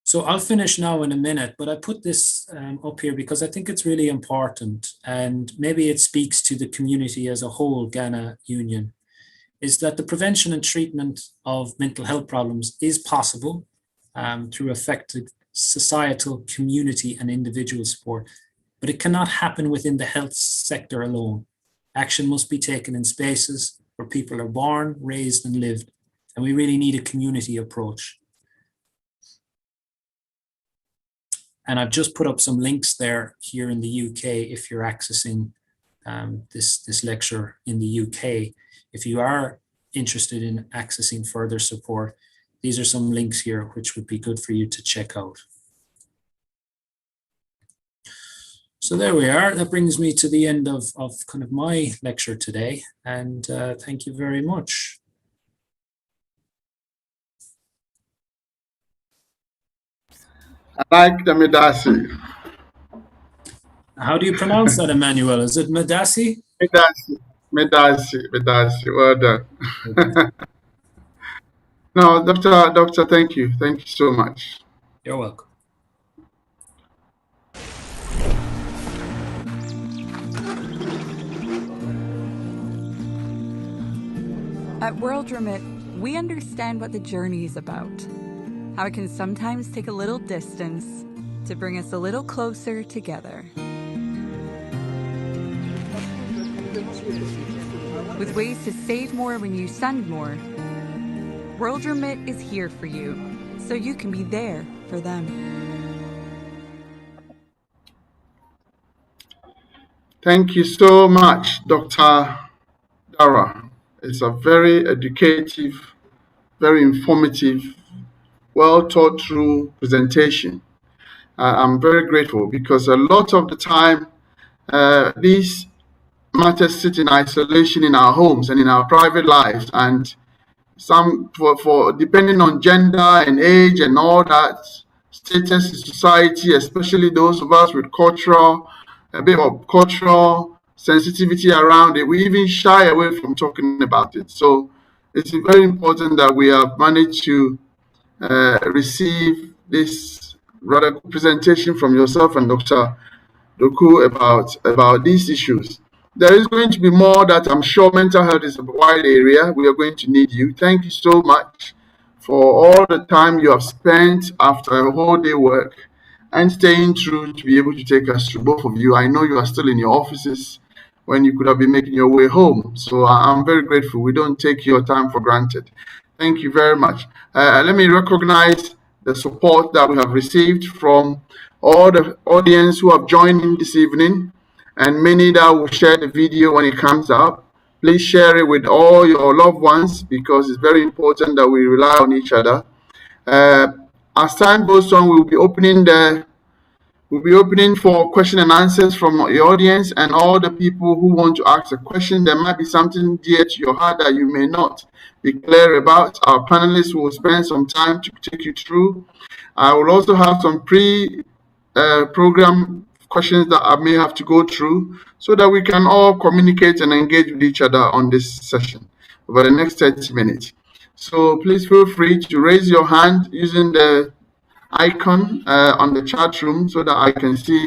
S6: So I'll finish now in a minute, but I put this up here because I think it's really important, and maybe it speaks to the community as a whole, Ghana Union, is that the prevention and treatment of mental health problems is possible through effective societal, community, and individual support, but it cannot happen within the health sector alone. Action must be taken in spaces where people are born, raised, and lived, and we really need a community approach. And I've just put up some links there here in the UK if you're accessing this lecture in the UK. If you are interested in accessing further support, these are some links here which would be good for you to check out. So there we are. That brings me to the end of kind of my lecture today, and thank you very much.
S4: I like the Medasi.
S6: How do you pronounce that, Emmanuel? Is it Medasi?
S4: Medasi. Well done. No, Doctor, thank you. Thank you so much.
S6: You're welcome.
S3: At World Remit, we understand what the journey is about, how it can sometimes take a little distance to bring us a little closer together. With ways to save more when you send more, World Remit is here for you, so you can be there for them.
S4: Thank you so much, Dr. Dara. It's a very educative, very informative, well thought through presentation. I'm very grateful because a lot of the time, these matters sit in isolation in our homes and in our private lives, and some for depending on gender and age and all that status in society, especially those of us with a bit of cultural sensitivity around it, we even shy away from talking about it. So it's very important that we have managed to receive this rather good presentation from yourself and Dr. Doku about these issues. There is going to be more that I'm sure mental health is a wide area. We are going to need you. Thank you so much for all the time you have spent after a whole day work and staying true to be able to take us through, both of you. I know you are still in your offices when you could have been making your way home. So I'm very grateful. We don't take your time for granted. Thank you very much. Let me recognize the support that we have received from all the audience who have joined in this evening, and many that will share the video when it comes up. Please share it with all your loved ones because it's very important that we rely on each other. As time goes on, we'll be opening the We'll be opening for question and answers from the audience and all the people who want to ask a question. There might be something dear to your heart that you may not be clear about. Our panelists will spend some time to take you through. I will also have some program questions that I may have to go through so that we can all communicate and engage with each other on this session over the next 30 minutes. So please feel free to raise your hand using the icon on the chat room so that I can see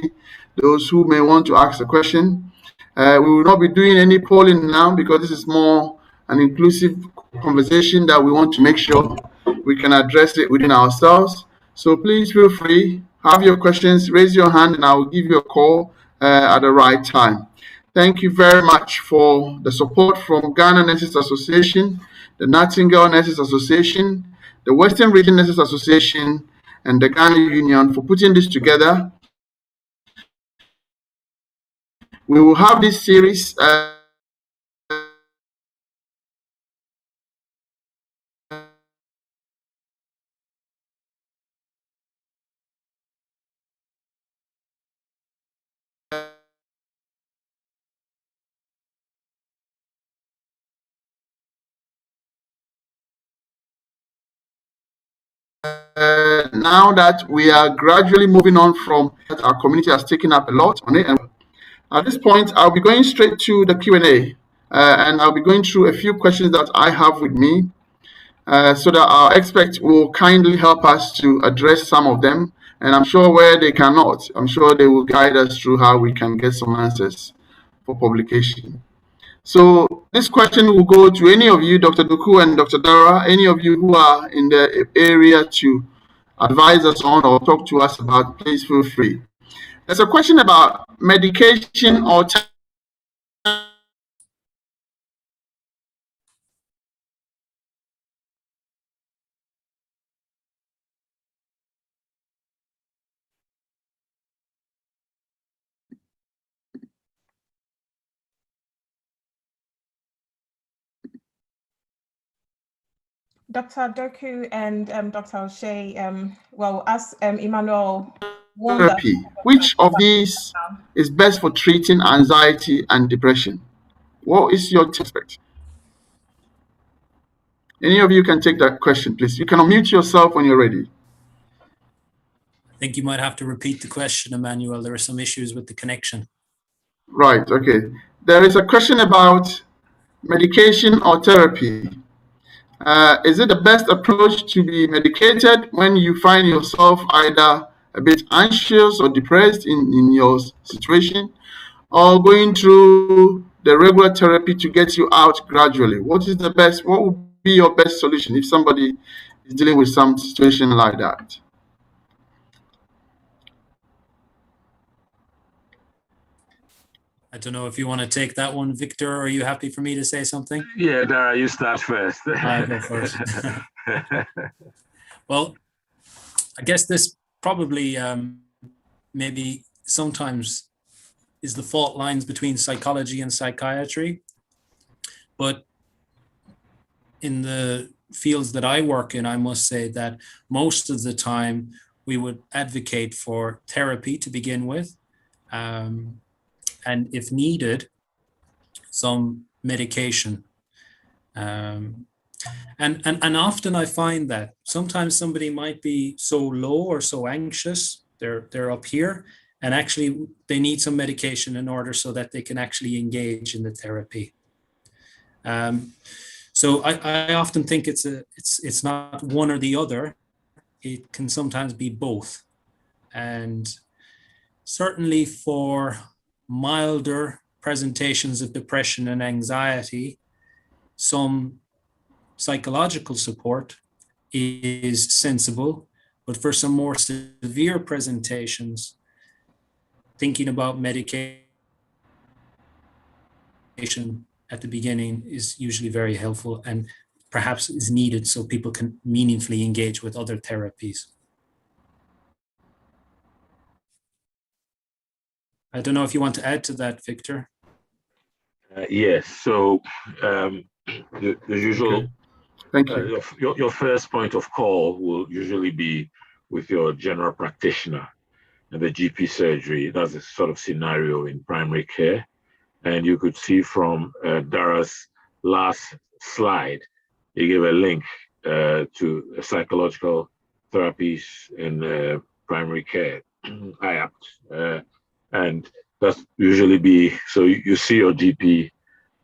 S4: those who may want to ask a question. We will not be doing any polling now because this is more an inclusive conversation that we want to make sure we can address it within ourselves. So please feel free, have your questions, raise your hand, and I will give you a call at the right time. Thank you very much for the support from Ghana Nurses Association, the Nightingale Nurses Association, the Western Region Nurses Association, and the Ghana Union for putting this together. We will have this series now that we are gradually moving on from that, our community has taken up a lot on it. And at this point, I'll be going straight to the Q&A, and I'll be going through a few questions that I have with me, so that our experts will kindly help us to address some of them. And I'm sure where they cannot, I'm sure they will guide us through how we can get some answers for publication. So this question will go to any of you, Dr. Duku and Dr. Dara, any of you who are in the area to advise us on or talk to us about, please feel free. There's a question about medication or
S2: Dr. Doku and Dr. O'Shea, well, as Emmanuel warned us,
S4: therapy. Which of these is best for treating anxiety and depression? What is your perspective? Any of you can take that question, please. You can unmute yourself when you're ready.
S6: I think you might have to repeat the question, Emmanuel. There are some issues with the connection.
S4: Right, okay. There is a question about medication or therapy. Is it the best approach to be medicated when you find yourself either a bit anxious or depressed in your situation, or going through the regular therapy to get you out gradually? What would be your best solution if somebody is dealing with some situation like that?
S6: I don't know if you want to take that one, Victor. Are you happy for me to say something?
S5: Yeah, Dara, you start first.
S6: I go first. Well, I guess this probably maybe sometimes is the fault lines between psychology and psychiatry. But in the fields that I work in, I must say that most of the time we would advocate for therapy to begin with. And if needed, some medication. And often I find that sometimes somebody might be so low or so anxious, they're up here, and actually they need some medication in order so that they can actually engage in the therapy. So I often think it's not one or the other. It can sometimes be both. And certainly for milder presentations of depression and anxiety, some psychological support is sensible, but for some more severe presentations, thinking about medication at the beginning is usually very helpful and perhaps is needed so people can meaningfully engage with other therapies. I don't know if you want to add to that, Victor.
S5: Yes. So the usual.
S4: Okay. Thank you.
S5: Your first point of call will usually be with your general practitioner, and the GP surgery. That's a sort of scenario in primary care. And you could see from Dara's last slide, he gave a link to psychological therapies in primary care, IAPT. And that's usually be, so you see your GP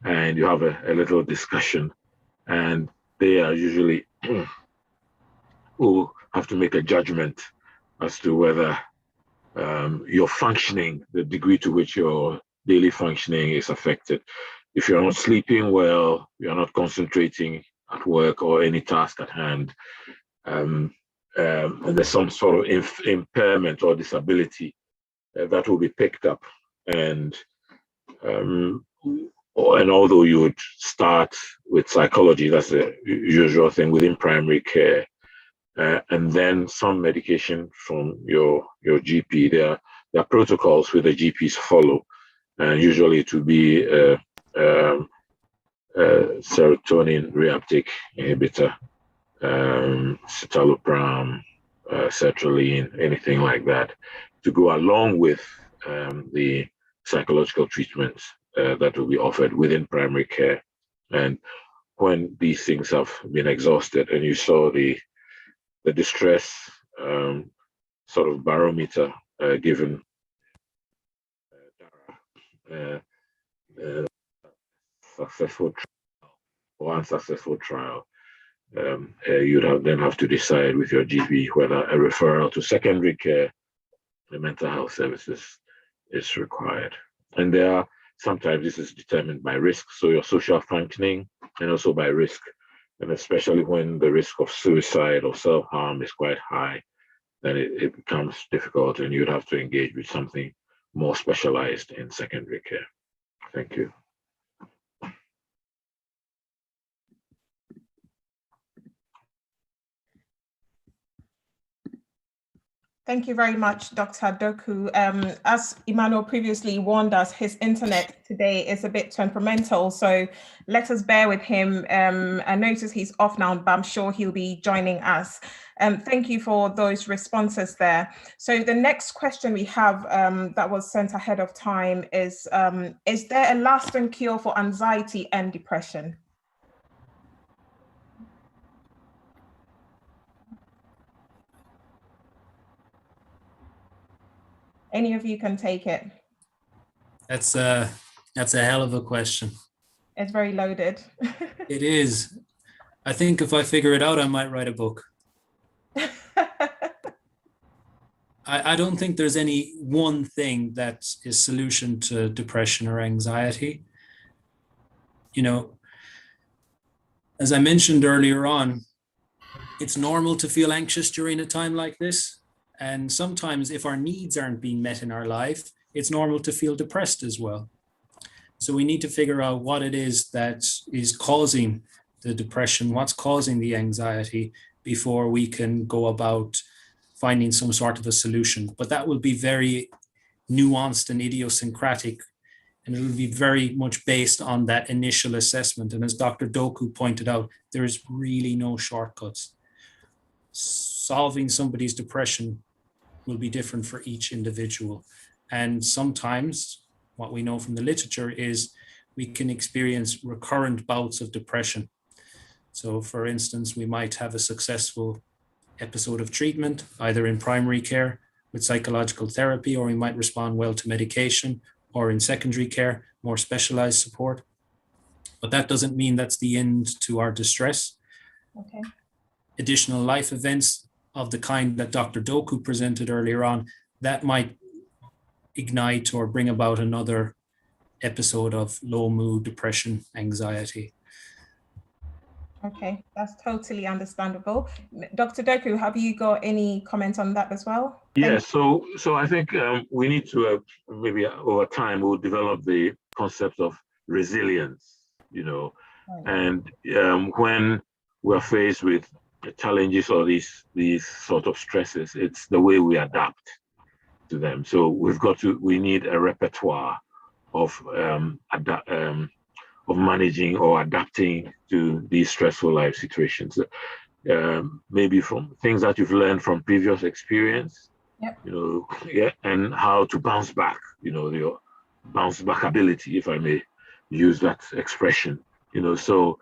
S5: and you have a little discussion, and they are usually who have to make a judgment as to whether your functioning, the degree to which your daily functioning is affected. If you're not sleeping well, you're not concentrating at work or any task at hand, and there's some sort of impairment or disability that will be picked up. And although you would start with psychology, that's the usual thing within primary care, and then some medication from your GP. There are protocols where the GPs follow, and usually it will be serotonin reuptake inhibitor, citalopram, sertraline, anything like that, to go along with the psychological treatments that will be offered within primary care. And when these things have been exhausted, and you saw the distress sort of barometer given successful trial or unsuccessful trial, you'd then have to decide with your GP whether a referral to secondary care, the mental health services, is required. And sometimes this is determined by risk, so your social functioning, and also by risk. And especially when the risk of suicide or self-harm is quite high, then it becomes difficult, and you'd have to engage with something more specialized in secondary care. Thank you.
S2: Thank you very much, Dr. Doku. As Emmanuel previously warned us, his internet today is a bit temperamental, so let us bear with him. I notice he's off now, but I'm sure he'll be joining us. Thank you for those responses there. So the next question we have that was sent ahead of time is there a lasting cure for anxiety and depression? Any of you can take it.
S6: That's a hell of a question.
S2: It's very loaded.
S6: It is. I think if I figure it out, I might write a book. I don't think there's any one thing that is solution to depression or anxiety. You know, as I mentioned earlier on, it's normal to feel anxious during a time like this. And sometimes if our needs aren't being met in our life, it's normal to feel depressed as well. So we need to figure out what it is that is causing the depression, what's causing the anxiety, before we can go about finding some sort of a solution. But that will be very nuanced and idiosyncratic, and it will be very much based on that initial assessment. And as Dr. Doku pointed out, there is really no shortcuts. Solving somebody's depression will be different for each individual. And sometimes what we know from the literature is we can experience recurrent bouts of depression. So for instance, we might have a successful episode of treatment, either in primary care with psychological therapy, or we might respond well to medication, or in secondary care, more specialized support. But that doesn't mean that's the end to our distress.
S2: Okay.
S6: Additional life events of the kind that Dr. Doku presented earlier on, that might ignite or bring about another episode of low mood, depression, anxiety.
S2: Okay, that's totally understandable. Dr. Doku, have you got any comment on that as well?
S5: Yeah, so I think we need to maybe over time we'll develop the concept of resilience, you know, and when we're faced with challenges or these sort of stresses, it's the way we adapt to them. So we need a repertoire of managing or adapting to these stressful life situations. Maybe from things that you've learned from previous experience,
S2: Yep.
S5: Yeah, and how to bounce back, your bounce back ability, if I may use that expression, so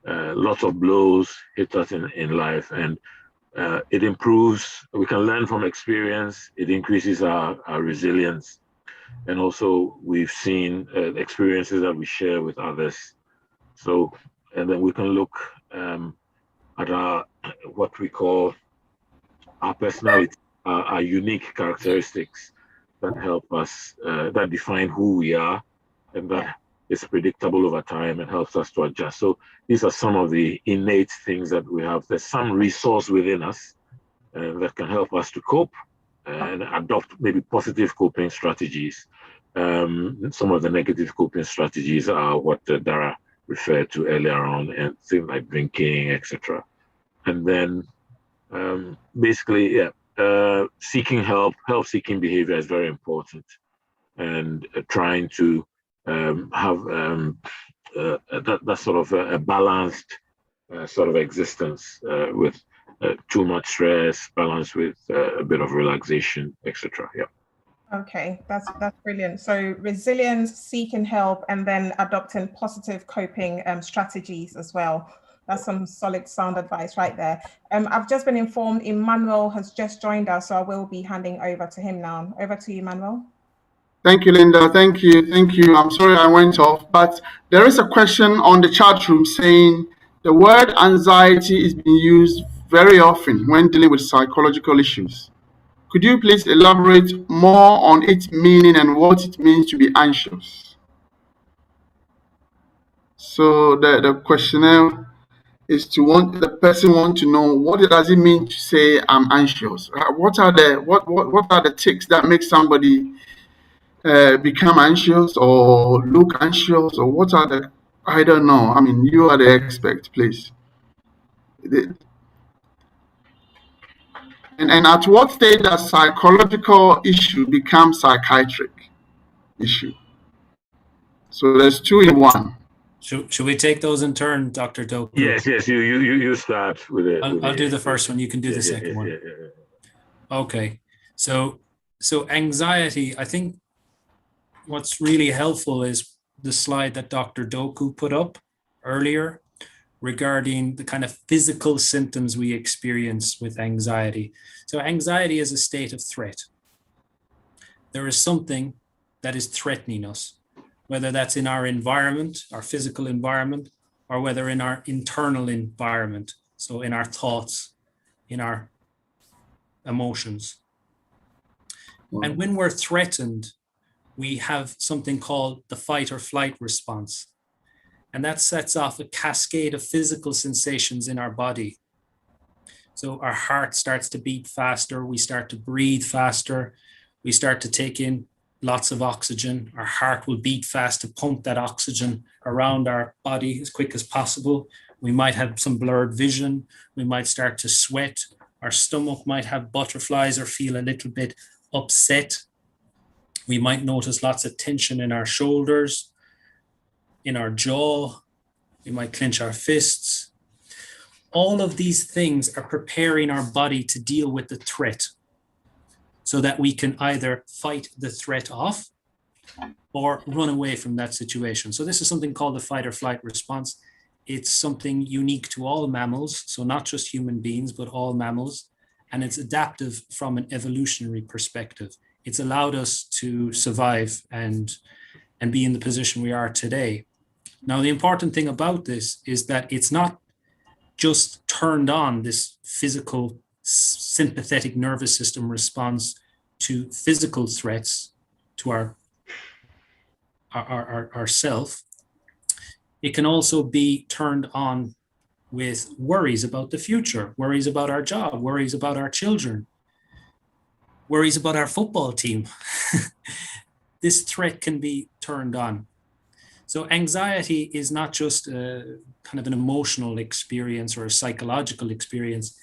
S5: lots of blows hit us in life, and it improves, we can learn from experience, it increases our resilience, and also we've seen experiences that we share with others. So, and then we can look at our what we call our personality, our unique characteristics that help us, that define who we are, and that is predictable over time and helps us to adjust. So these are some of the innate things that we have. There's some resource within us that can help us to cope and adopt maybe positive coping strategies. Some of the negative coping strategies are what Dara referred to earlier on, and things like drinking, etc. And then basically, seeking help-seeking behavior is very important, and trying to have that sort of a balanced sort of existence with too much stress, balanced with a bit of relaxation, etc. Yeah.
S2: Okay, that's brilliant. So resilience, seeking help, and then adopting positive coping strategies as well. That's some solid sound advice right there. I've just been informed Emmanuel has just joined us, so I will be handing over to him now. Over to you, Emmanuel.
S4: Thank you, Linda. Thank you. Thank you. I'm sorry I went off, but there is a question on the chat room saying the word anxiety is being used very often when dealing with psychological issues. Could you please elaborate more on its meaning and what it means to be anxious? So the questionnaire is the person want to know what does it mean to say I'm anxious? What are the tics that make somebody become anxious or look anxious, or what are the, I don't know. I mean, you are the expert, please. And at what stage does psychological issue become psychiatric issue? So there's two in one.
S6: Should we take those in turn, Dr. Doku?
S5: Yes. You start with it.
S6: I'll do the first one. You can do the second one. Okay. So anxiety, I think what's really helpful is the slide that Dr. Doku put up earlier regarding the kind of physical symptoms we experience with anxiety. So anxiety is a state of threat. There is something that is threatening us, whether that's in our environment, our physical environment, or whether in our internal environment, so in our thoughts, in our emotions. And when we're threatened, we have something called the fight or flight response. And that sets off a cascade of physical sensations in our body. So our heart starts to beat faster, we start to breathe faster, we start to take in lots of oxygen. Our heart will beat fast to pump that oxygen around our body as quick as possible. We might have some blurred vision. We might start to sweat. Our stomach might have butterflies or feel a little bit upset. We might notice lots of tension in our shoulders, in our jaw. We might clench our fists. All of these things are preparing our body to deal with the threat so that we can either fight the threat off or run away from that situation. So this is something called the fight or flight response. It's something unique to all mammals, so not just human beings, but all mammals. And it's adaptive from an evolutionary perspective. It's allowed us to survive and be in the position we are today. Now, the important thing about this is that it's not just turned on, this physical sympathetic nervous system response to physical threats to our self. It can also be turned on with worries about the future, worries about our job, worries about our children, worries about our football team. This threat can be turned on. So anxiety is not just kind of an emotional experience or a psychological experience.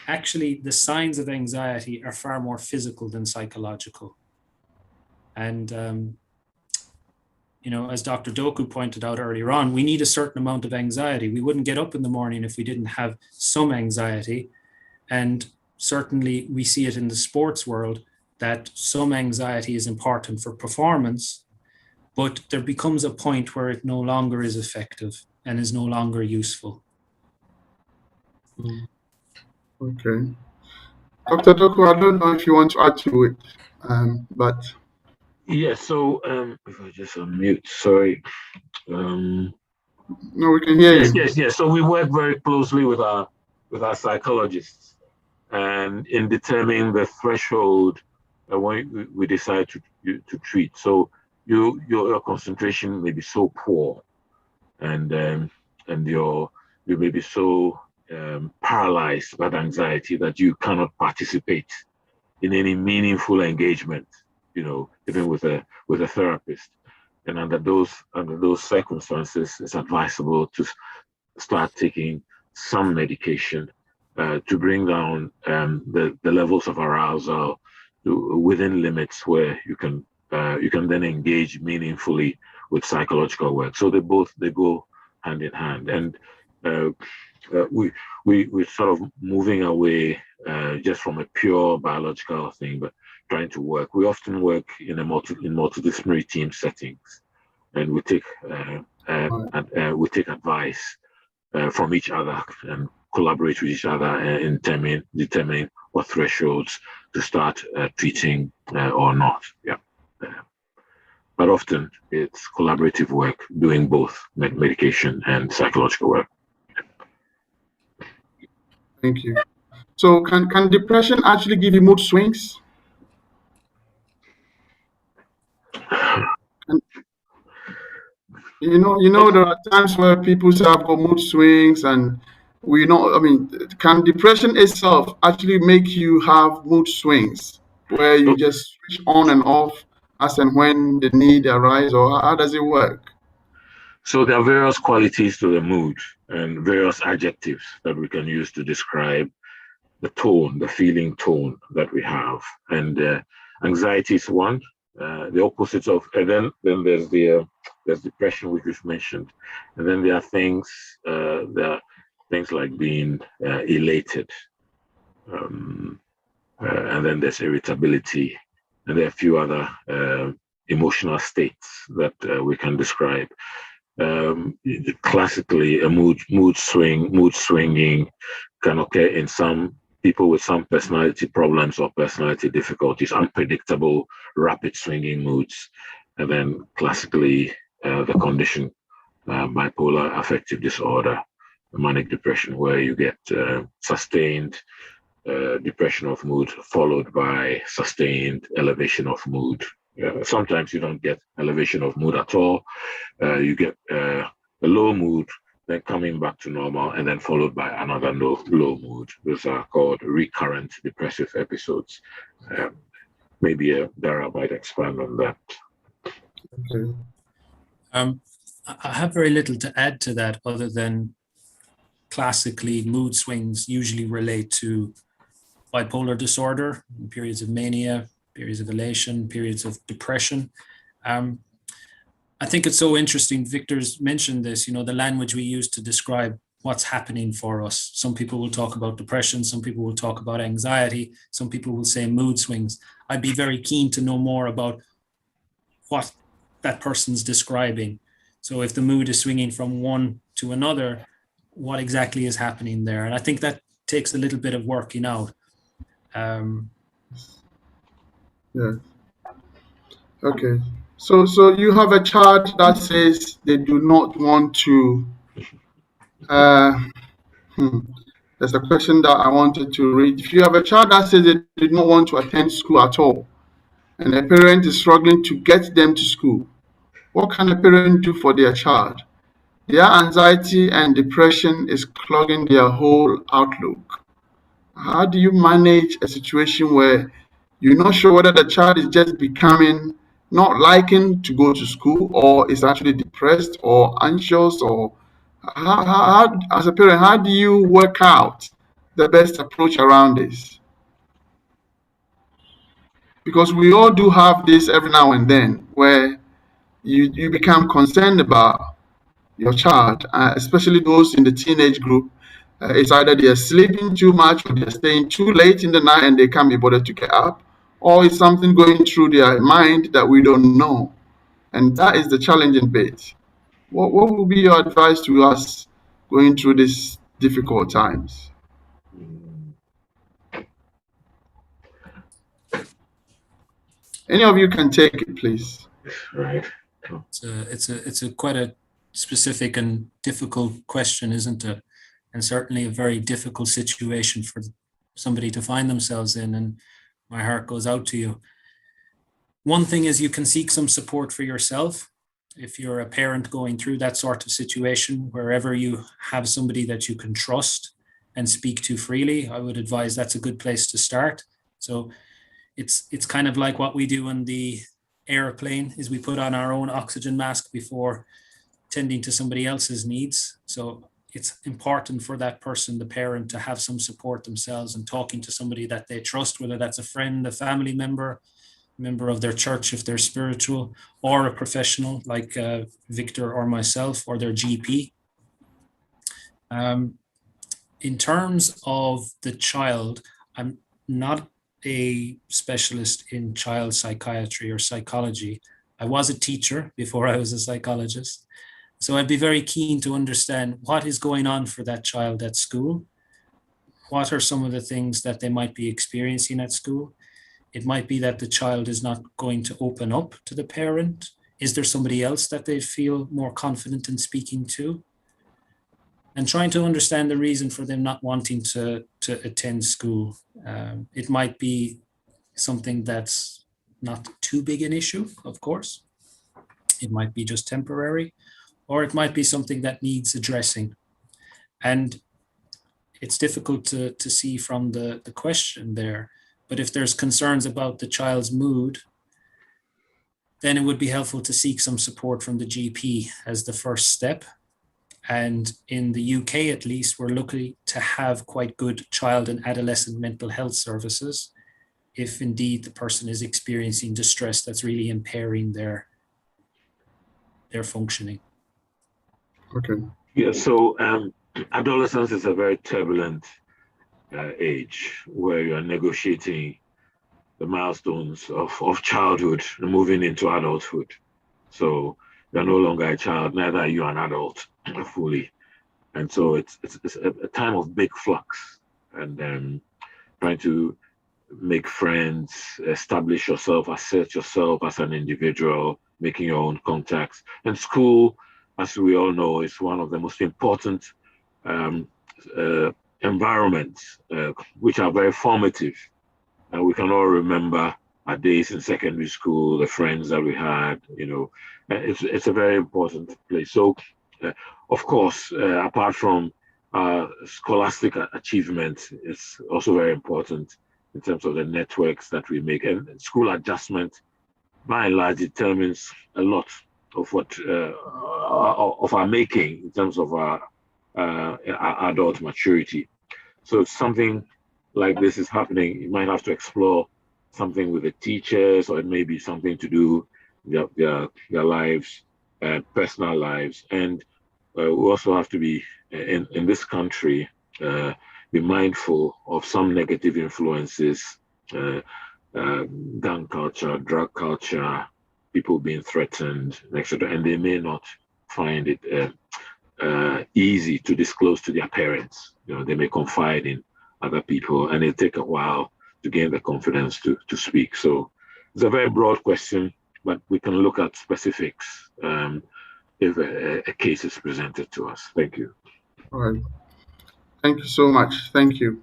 S6: Actually, the signs of anxiety are far more physical than psychological. And, as Dr. Doku pointed out earlier on, we need a certain amount of anxiety. We wouldn't get up in the morning if we didn't have some anxiety. And certainly we see it in the sports world. that some anxiety is important for performance, but there becomes a point where it no longer is effective and is no longer useful.
S4: Okay. Dr. Doku, I don't know if you want to add to it, but
S5: Yeah, so if I just unmute, sorry.
S4: no, we can hear
S5: Yes,
S4: you.
S5: yes. So we work very closely with our psychologists, and in determining the threshold when we decide to treat. So your concentration may be so poor, and you may be so paralyzed by the anxiety that you cannot participate in any meaningful engagement, even with a therapist. And under those circumstances, it's advisable to start taking some medication to bring down the levels of arousal within limits where you can then engage meaningfully with psychological work. So they go hand in hand, and we're sort of moving away just from a pure biological thing, but trying to work. We often work in multidisciplinary team settings, and we take advice from each other and collaborate with each other in determining what thresholds to start treating or not. Yeah. But often it's collaborative work, doing both medication and psychological work.
S4: Thank you. So can depression actually give you mood swings? There are times where people say I've got mood swings, and can depression itself actually make you have mood swings where you just switch on and off as and when the need arises, or how does it work?
S5: So there are various qualities to the mood and various adjectives that we can use to describe the tone, the feeling tone that we have. And anxiety is one. The opposite of, and then there's depression, which we've mentioned, and then there are things like being elated, and then there's irritability, and there are a few other emotional states that we can describe. Classically, a mood swinging can occur in some people with some personality problems or personality difficulties, unpredictable, rapid swinging moods. And then classically, the condition, bipolar affective disorder, manic depression, where you get sustained depression of mood followed by sustained elevation of mood. Sometimes you don't get elevation of mood at all. You get a low mood, then coming back to normal, and then followed by another low mood. Those are called recurrent depressive episodes. Maybe Dara might expand on that.
S4: Okay.
S6: I have very little to add to that other than classically mood swings usually relate to bipolar disorder, periods of mania, periods of elation, periods of depression. I think it's so interesting. Victor's mentioned this, the language we use to describe what's happening for us. Some people will talk about depression. Some people will talk about anxiety. Some people will say mood swings. I'd be very keen to know more about what that person's describing. So if the mood is swinging from one to another, what exactly is happening there? And I think that takes a little bit of working out.
S4: Yeah. Okay. So you have a chart that says they do not want to. There's a question that I wanted to read. If you have a child that says they did not want to attend school at all, and a parent is struggling to get them to school, what can a parent do for their child? Their anxiety and depression is clogging their whole outlook. How do you manage a situation where you're not sure whether the child is just becoming not liking to go to school, or is actually depressed or anxious, or how as a parent, how do you work out the best approach around this? Because we all do have this every now and then where you become concerned about your child, especially those in the teenage group. It's either they're sleeping too much or they're staying too late in the night and they can't be bothered to get up, or is something going through their mind that we don't know? And that is the challenging bit. What would be your advice to us going through these difficult times? Any of you can take it, please.
S5: Right.
S6: It's a quite a specific and difficult question, isn't it? And certainly a very difficult situation for somebody to find themselves in. And my heart goes out to you. One thing is you can seek some support for yourself. If you're a parent going through that sort of situation, wherever you have somebody that you can trust and speak to freely, I would advise that's a good place to start. So it's kind of like what we do on the airplane, is we put on our own oxygen mask before tending to somebody else's needs. So it's important for that person, the parent, to have some support themselves and talking to somebody that they trust, whether that's a friend, a family member of their church if they're spiritual, or a professional like Victor or myself, or their GP. In terms of the child, I'm not a specialist in child psychiatry or psychology. I was a teacher before I was a psychologist. So I'd be very keen to understand what is going on for that child at school. What are some of the things that they might be experiencing at school? It might be that the child is not going to open up to the parent. Is there somebody else that they feel more confident in speaking to? And trying to understand the reason for them not wanting to attend school. It might be something that's not too big an issue, of course. It might be just temporary, or it might be something that needs addressing. And it's difficult to see from the question there. But if there's concerns about the child's mood, then it would be helpful to seek some support from the GP as the first step. And in the UK, at least, we're lucky to have quite good child and adolescent mental health services, if indeed the person is experiencing distress that's really impairing their functioning.
S4: Okay.
S5: Yeah, so adolescence is a very turbulent age where you are negotiating the milestones of childhood and moving into adulthood. So you're no longer a child, neither are you an adult fully. And so it's a time of big flux, and then trying to make friends, establish yourself, assert yourself as an individual, making your own contacts. And school, as we all know, is one of the most important environments, which are very formative. And we can all remember our days in secondary school, the friends that we had, it's a very important place. So, of course, apart from scholastic achievement, it's also very important in terms of the networks that we make. And school adjustment, by and large, determines a lot of what of our making in terms of our adult maturity. So if something like this is happening, you might have to explore something with the teachers, or it may be something to do their lives, personal lives. And we also have to be in this country, be mindful of some negative influences, gun culture, drug culture, people being threatened, etc. And they may not find it easy to disclose to their parents. They may confide in other people, and it take a while to gain the confidence to speak. So it's a very broad question, but we can look at specifics if a case is presented to us. Thank you.
S4: All right. Thank you so much. Thank you.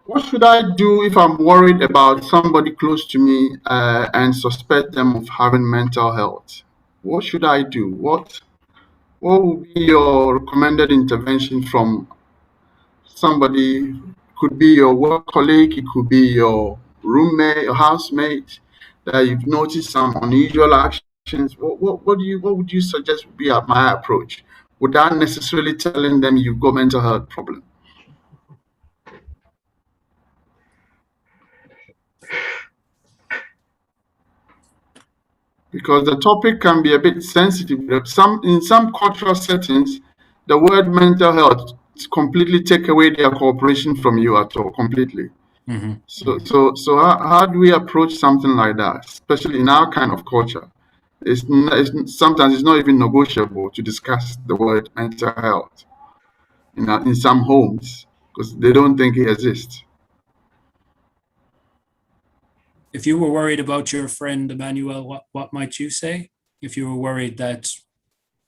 S4: What should I do if I'm worried about somebody close to me and suspect them of having mental health? What should I do? What would be your recommended intervention from somebody? Could be your work colleague, it could be your roommate, your housemate, that you've noticed some unusual actions. What would you suggest would be my approach without necessarily telling them you've got mental health problem? Because the topic can be a bit sensitive. In some cultural settings, the word mental health completely take away their cooperation from you at all, completely.
S6: Mm-hmm.
S4: So how do we approach something like that, especially in our kind of culture? Sometimes it's not even negotiable to discuss the word mental health in some homes because they don't think it exists.
S6: If you were worried about your friend Emmanuel, what might you say? If you were worried that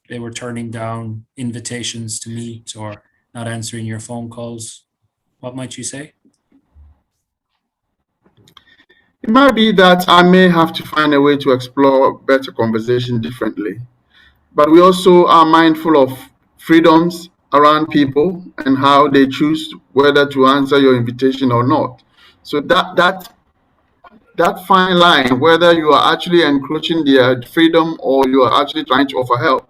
S6: they were turning down invitations to meet or not answering your phone calls, what might you say?
S4: It might be that I may have to find a way to explore better conversation differently. But we also are mindful of freedoms around people and how they choose whether to answer your invitation or not. So that fine line, whether you are actually encroaching their freedom or you are actually trying to offer help,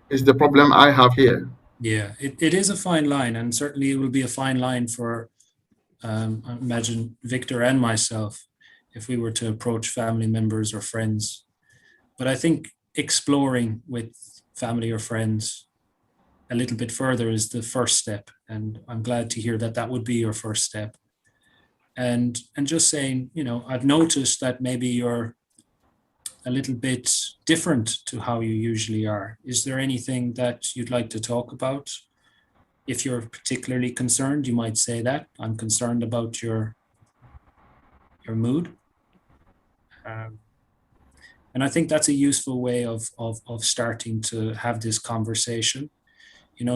S4: is the problem I have here.
S6: Yeah, it is a fine line, and certainly it will be a fine line for, I imagine, Victor and myself, if we were to approach family members or friends. But I think exploring with family or friends a little bit further is the first step, and I'm glad to hear that that would be your first step. And just saying, I've noticed that maybe you're a little bit different to how you usually are. Is there anything that you'd like to talk about? If you're particularly concerned, you might say that I'm concerned about your mood. And I think that's a useful way of starting to have this conversation.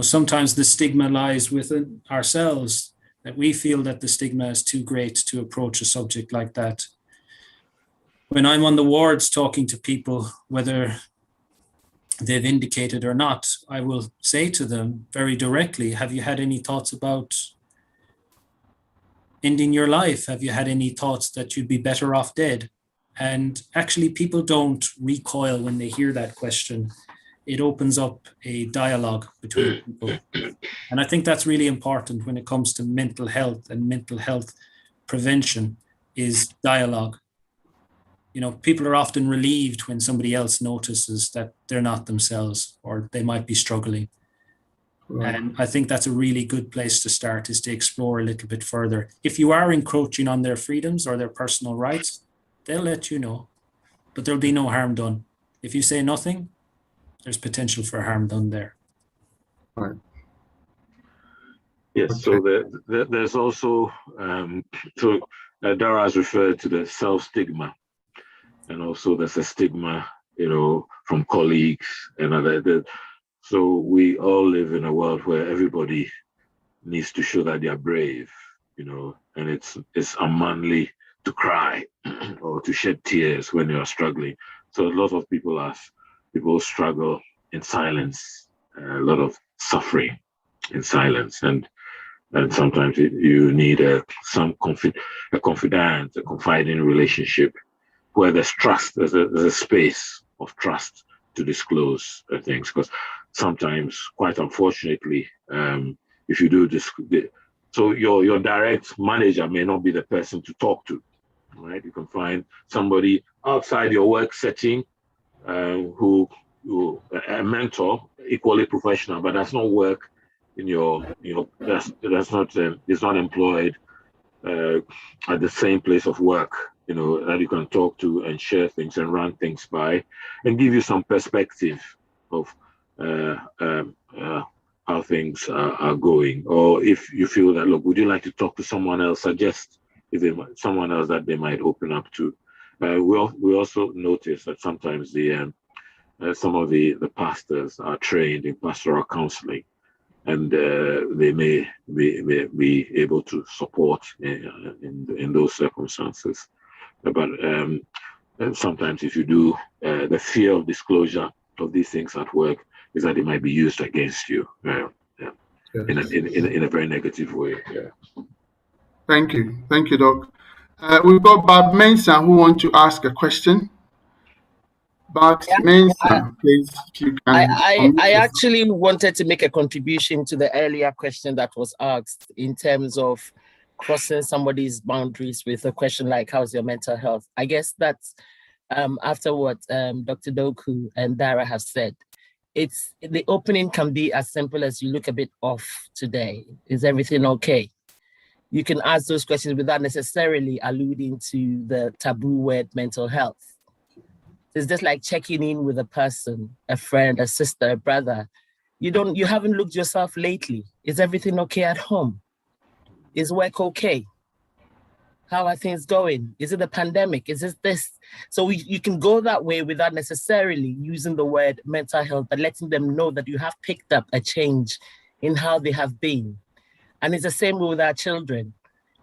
S6: Sometimes the stigma lies within ourselves, that we feel that the stigma is too great to approach a subject like that. When I'm on the wards talking to people, whether they've indicated or not, I will say to them very directly, have you had any thoughts about ending your life? Have you had any thoughts that you'd be better off dead? And actually, people don't recoil when they hear that question. It opens up a dialogue between people. And I think that's really important when it comes to mental health and mental health prevention, is dialogue. People are often relieved when somebody else notices that they're not themselves or they might be struggling. Right. And I think that's a really good place to start, is to explore a little bit further. If you are encroaching on their freedoms or their personal rights, they'll let you know, but there'll be no harm done. If you say nothing, there's potential for harm done there.
S4: Right.
S5: Yes, okay. So there's also, Dara has referred to the self-stigma, and also there's a stigma, from colleagues and other. So we all live in a world where everybody needs to show that they are brave, and it's unmanly to cry or to shed tears when you are struggling. So a lot of people struggle in silence, a lot of suffering in silence, and sometimes you need a confidant, a confiding relationship where there's trust, there's a space of trust to disclose things, because sometimes, quite unfortunately, if you do this, so your direct manager may not be the person to talk to, right? You can find somebody outside your work setting who a mentor, equally professional, but does not work in that's not is not employed at the same place of work, that you can talk to and share things and run things by, and give you some perspective of how things are going. Or if you feel that, look, would you like to talk to someone else? Suggest someone else that they might open up to. We also notice that sometimes some of the pastors are trained in pastoral counseling, and they may be able to support in those circumstances. But sometimes if you do, the fear of disclosure of these things at work is that it might be used against you in a very negative way. Yeah.
S4: Thank you, Doc. We've got Bob Mensah who wants to ask a question. But Mensah, please, if you can.
S7: I actually wanted to make a contribution to the earlier question that was asked in terms of crossing somebody's boundaries with a question like, how's your mental health? I guess that's after what Dr. Doku and Dara have said. The opening can be as simple as, you look a bit off today. Is everything okay? You can ask those questions without necessarily alluding to the taboo word mental health. It's just like checking in with a person, a friend, a sister, a brother. You haven't looked yourself lately. Is everything okay at home? Is work okay? How are things going? Is it a pandemic? Is it this? So you can go that way without necessarily using the word mental health, but letting them know that you have picked up a change in how they have been. And it's the same with our children.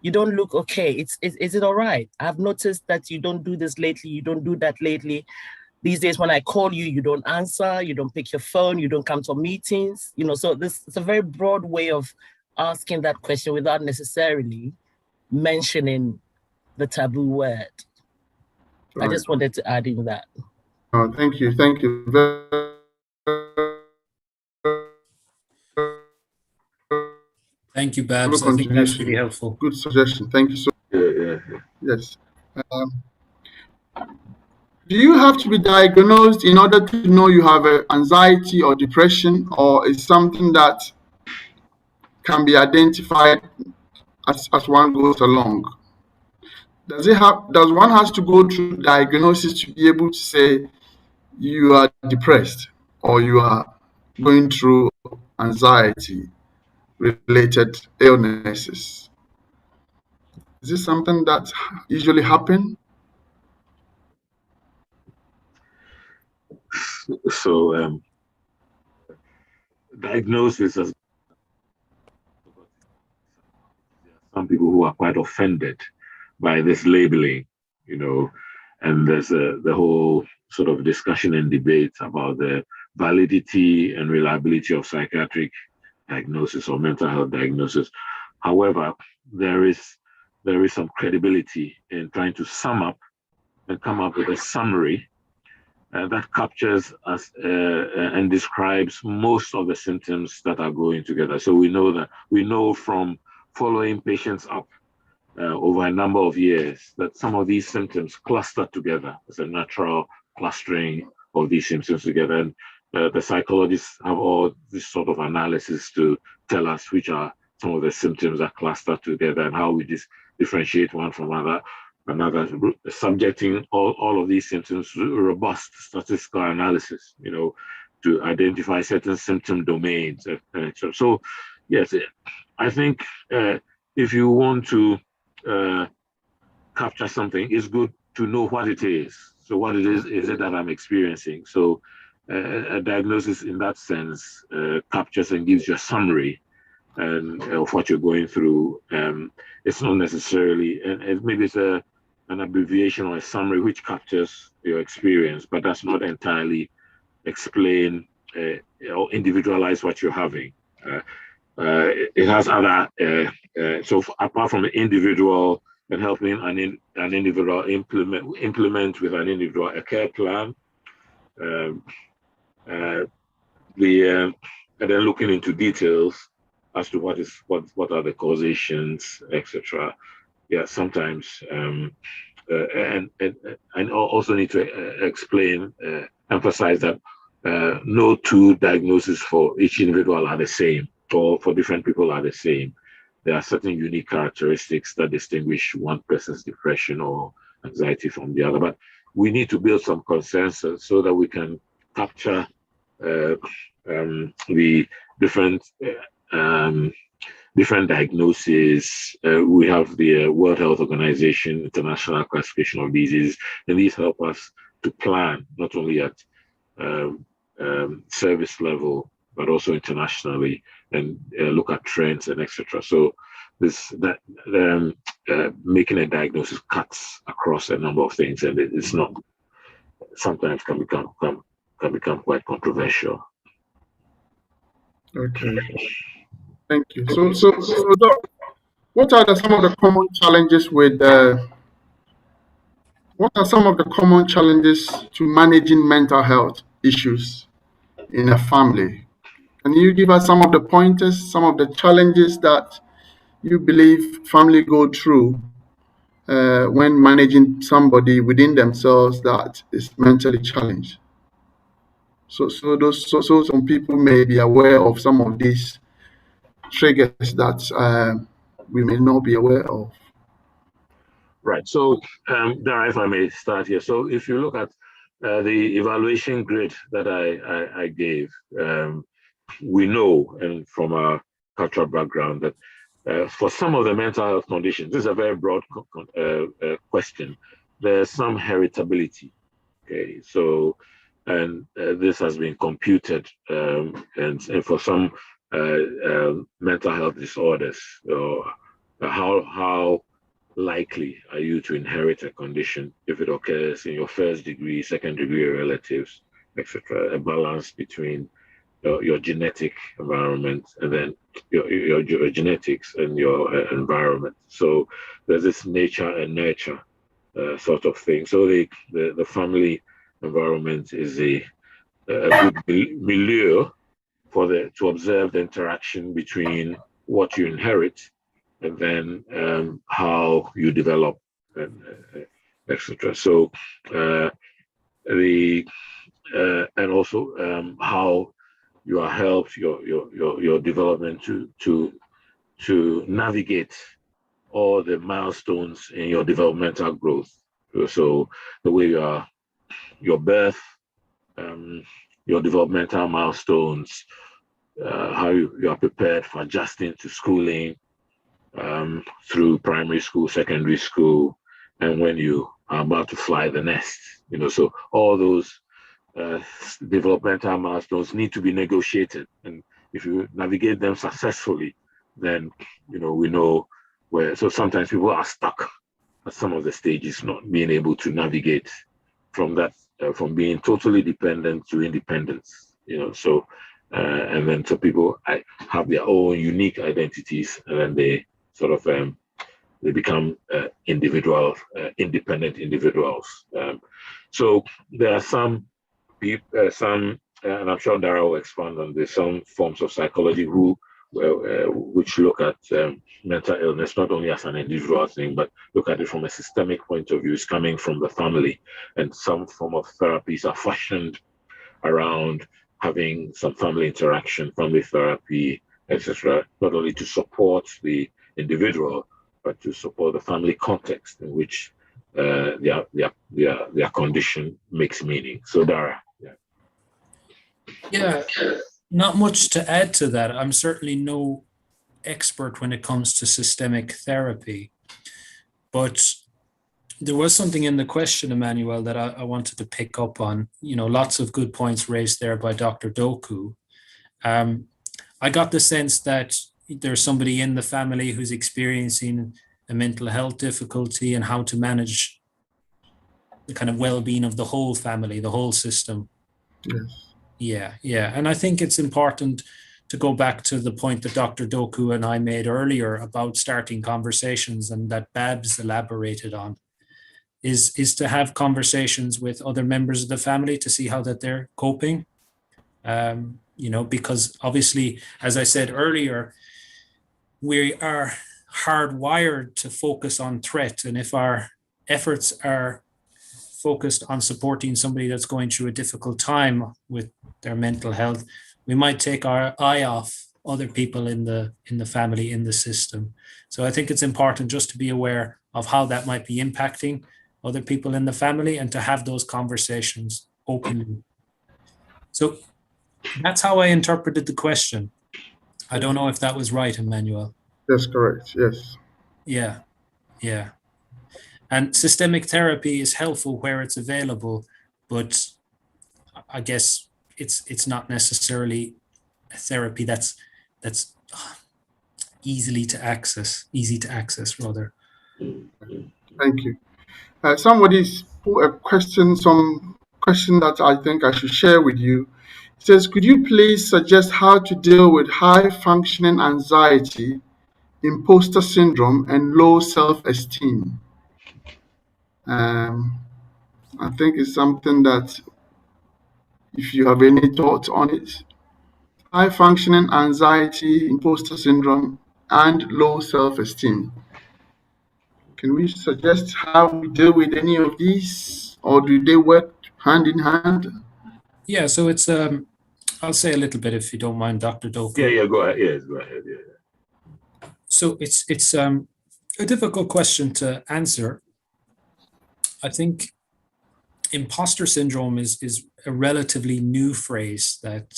S7: You don't look okay. Is it all right? I've noticed that you don't do this lately. You don't do that lately. These days, when I call you, you don't answer. You don't pick your phone. You don't come to meetings. So this is a very broad way of asking that question without necessarily mentioning the taboo word.
S4: Right.
S7: I just wanted to add in that.
S4: Oh, thank you.
S6: Thank you, Babs. I think that's really helpful.
S4: Good suggestion. Thank you so much.
S5: Yeah.
S4: Yes. Do you have to be diagnosed in order to know you have anxiety or depression, or is something that can be identified as one goes along? Does one has to go through diagnosis to be able to say you are depressed or you are going through anxiety related illnesses? Is this something that usually happen?
S5: So diagnosis, as some people who are quite offended by this labeling, and there's the whole sort of discussion and debate about the validity and reliability of psychiatric diagnosis or mental health diagnosis. However, there is some credibility in trying to sum up and come up with a summary that captures us and describes most of the symptoms that are going together. So we know from following patients up over a number of years that some of these symptoms cluster together. It's a natural clustering of these symptoms together. And the psychologists have all this sort of analysis to tell us which are some of the symptoms that cluster together and how we differentiate one from another, subjecting all of these symptoms to robust statistical analysis, to identify certain symptom domains. So, yes, I think if you want to capture something, it's good to know what it is. So what it is it that I'm experiencing? So a diagnosis in that sense captures and gives you a summary of what you're going through. It's not necessarily, and maybe it's an abbreviation or a summary which captures your experience, but that's not entirely explain or individualize what you're having. It has other, so apart from the individual and helping an individual implement with an individual a care plan, and then looking into details as to what are the causations, etc. Yeah, sometimes, and also need to explain, emphasize that no two diagnoses for each individual are the same, or for different people are the same. There are certain unique characteristics that distinguish one person's depression or anxiety from the other. But we need to build some consensus so that we can capture the different diagnoses. We have the World Health Organization International Classification of Diseases, and these help us to plan not only at service level but also internationally, and look at trends and etc. So making a diagnosis cuts across a number of things, and it's not sometimes can become quite controversial.
S4: Okay. Thank you. So Doc, what are some of the common challenges to managing mental health issues in a family? Can you give us some of the pointers, some of the challenges that you believe family go through when managing somebody within themselves that is mentally challenged? So some people may be aware of some of these triggers that we may not be aware of?
S5: Right. So, Dara, if I may start here. So, if you look at the evaluation grid that I gave, we know, and from our cultural background, that for some of the mental health conditions, this is a very broad question, there's some heritability. Okay. So, and this has been computed, and for some mental health disorders, how likely are you to inherit a condition if it occurs in your first degree, second degree relatives, etc.? A balance between your genetic environment and then your genetics and your environment. So there's this nature and nurture sort of thing. So the family environment is a good milieu to observe the interaction between what you inherit and then how you develop, and etc. So and also how you are helped your development to navigate all the milestones in your developmental growth. So the way your birth, your developmental milestones, how you are prepared for adjusting to schooling, through primary school, secondary school, and when you are about to fly the nest. So all those developmental milestones need to be negotiated, and if you navigate them successfully, then we know where. So sometimes people are stuck at some of the stages, not being able to navigate from that, from being totally dependent to independence. So and then so people have their own unique identities, and then they sort of they become independent individuals. So there are some people, and I'm sure Dara will expand on this, some forms of psychology which look at mental illness not only as an individual thing, but look at it from a systemic point of view. It's coming from the family, and some form of therapies are fashioned around having some family interaction, family therapy, etc., not only to support the individual, but to support the family context in which their condition makes meaning. So, Dara.
S6: Yeah, not much to add to that. I'm certainly no expert when it comes to systemic therapy, but there was something in the question, Emmanuel, that I wanted to pick up on. Lots of good points raised there by Dr. Doku. I got the sense that there's somebody in the family who's experiencing a mental health difficulty and how to manage the kind of well-being of the whole family, the whole system.
S4: Yes.
S6: Yeah. And I think it's important to go back to the point that Dr. Doku and I made earlier about starting conversations, and that Babs elaborated on, is to have conversations with other members of the family to see how that they're coping. Because obviously, as I said earlier, we are hardwired to focus on threat. And if our efforts are focused on supporting somebody that's going through a difficult time with their mental health, we might take our eye off other people in the family, in the system. So I think it's important just to be aware of how that might be impacting other people in the family and to have those conversations openly. So that's how I interpreted the question. I don't know if that was right, Emmanuel.
S4: That's correct, yes.
S6: Yeah. And systemic therapy is helpful where it's available, but I guess it's not necessarily a therapy that's easy to access rather.
S4: Thank you. Somebody's put a question, some question that I think I should share with you. It says, could you please suggest how to deal with high functioning anxiety, imposter syndrome, and low self-esteem? I think it's something that, if you have any thoughts on it, high functioning anxiety, imposter syndrome, and low self-esteem. Can we suggest how we deal with any of these, or do they work hand in hand?
S6: Yeah, so it's I'll say a little bit if you don't mind, Dr. Doku.
S5: Yeah, go ahead. Yes, go ahead. Yeah.
S6: So it's a difficult question to answer. I think imposter syndrome is a relatively new phrase that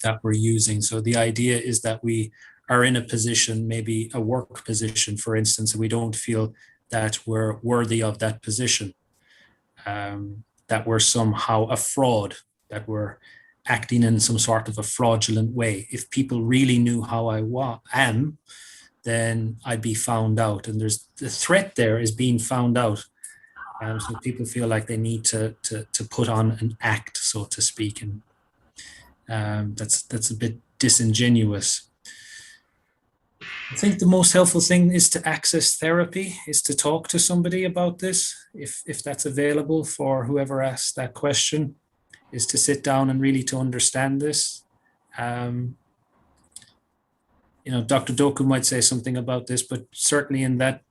S6: that we're using. So the idea is that we are in a position, maybe a work position, for instance, and we don't feel that we're worthy of that position, that we're somehow a fraud, that we're acting in some sort of a fraudulent way. If people really knew how I am, then I'd be found out. And there's the threat there is being found out. So people feel like they need to put on an act, so to speak, and that's a bit disingenuous. I think the most helpful thing is to access therapy, is to talk to somebody about this, if that's available for whoever asked that question, is to sit down and really to understand this. Dr. Doku might say something about this, but certainly in that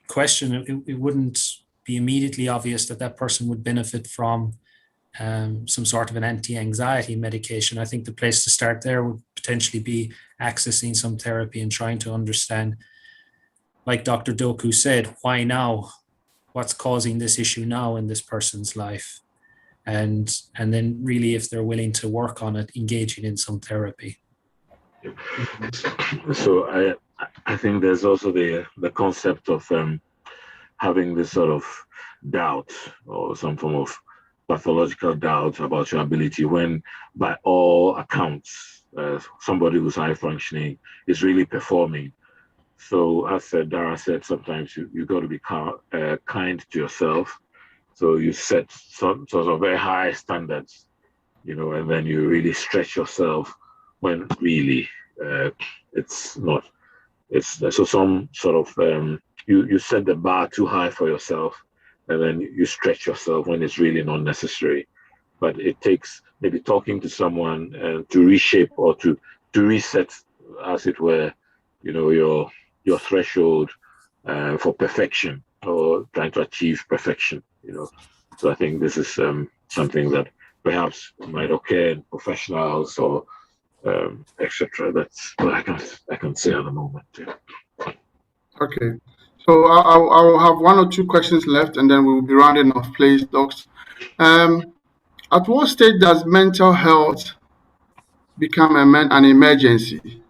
S6: question, it wouldn't be immediately obvious that that person would benefit from some sort of an anti-anxiety medication. I think the place to start there would potentially be accessing some therapy and trying to understand, like Dr. Doku said, why now? What's causing this issue now in this person's life? And then really, if they're willing to work on it, engaging in some therapy.
S5: So I think there's also the concept of having this sort of doubt or some form of pathological doubt about your ability, when by all accounts somebody who's high functioning is really performing. So as Dara said, sometimes you got to be kind to yourself. So you set some sort of very high standards, and then you really stretch yourself when really it's not. It's so some sort of you set the bar too high for yourself, and then you stretch yourself when it's really not necessary. But it takes maybe talking to someone to reshape or to reset, as it were, your threshold for perfection, or trying to achieve perfection. So I think this is something that perhaps might occur in professionals or etc. That's what I can say at the moment. Yeah.
S4: Okay. So I'll have one or two questions left, and then we'll be rounding off, please, docs. At what stage does mental health become an emergency?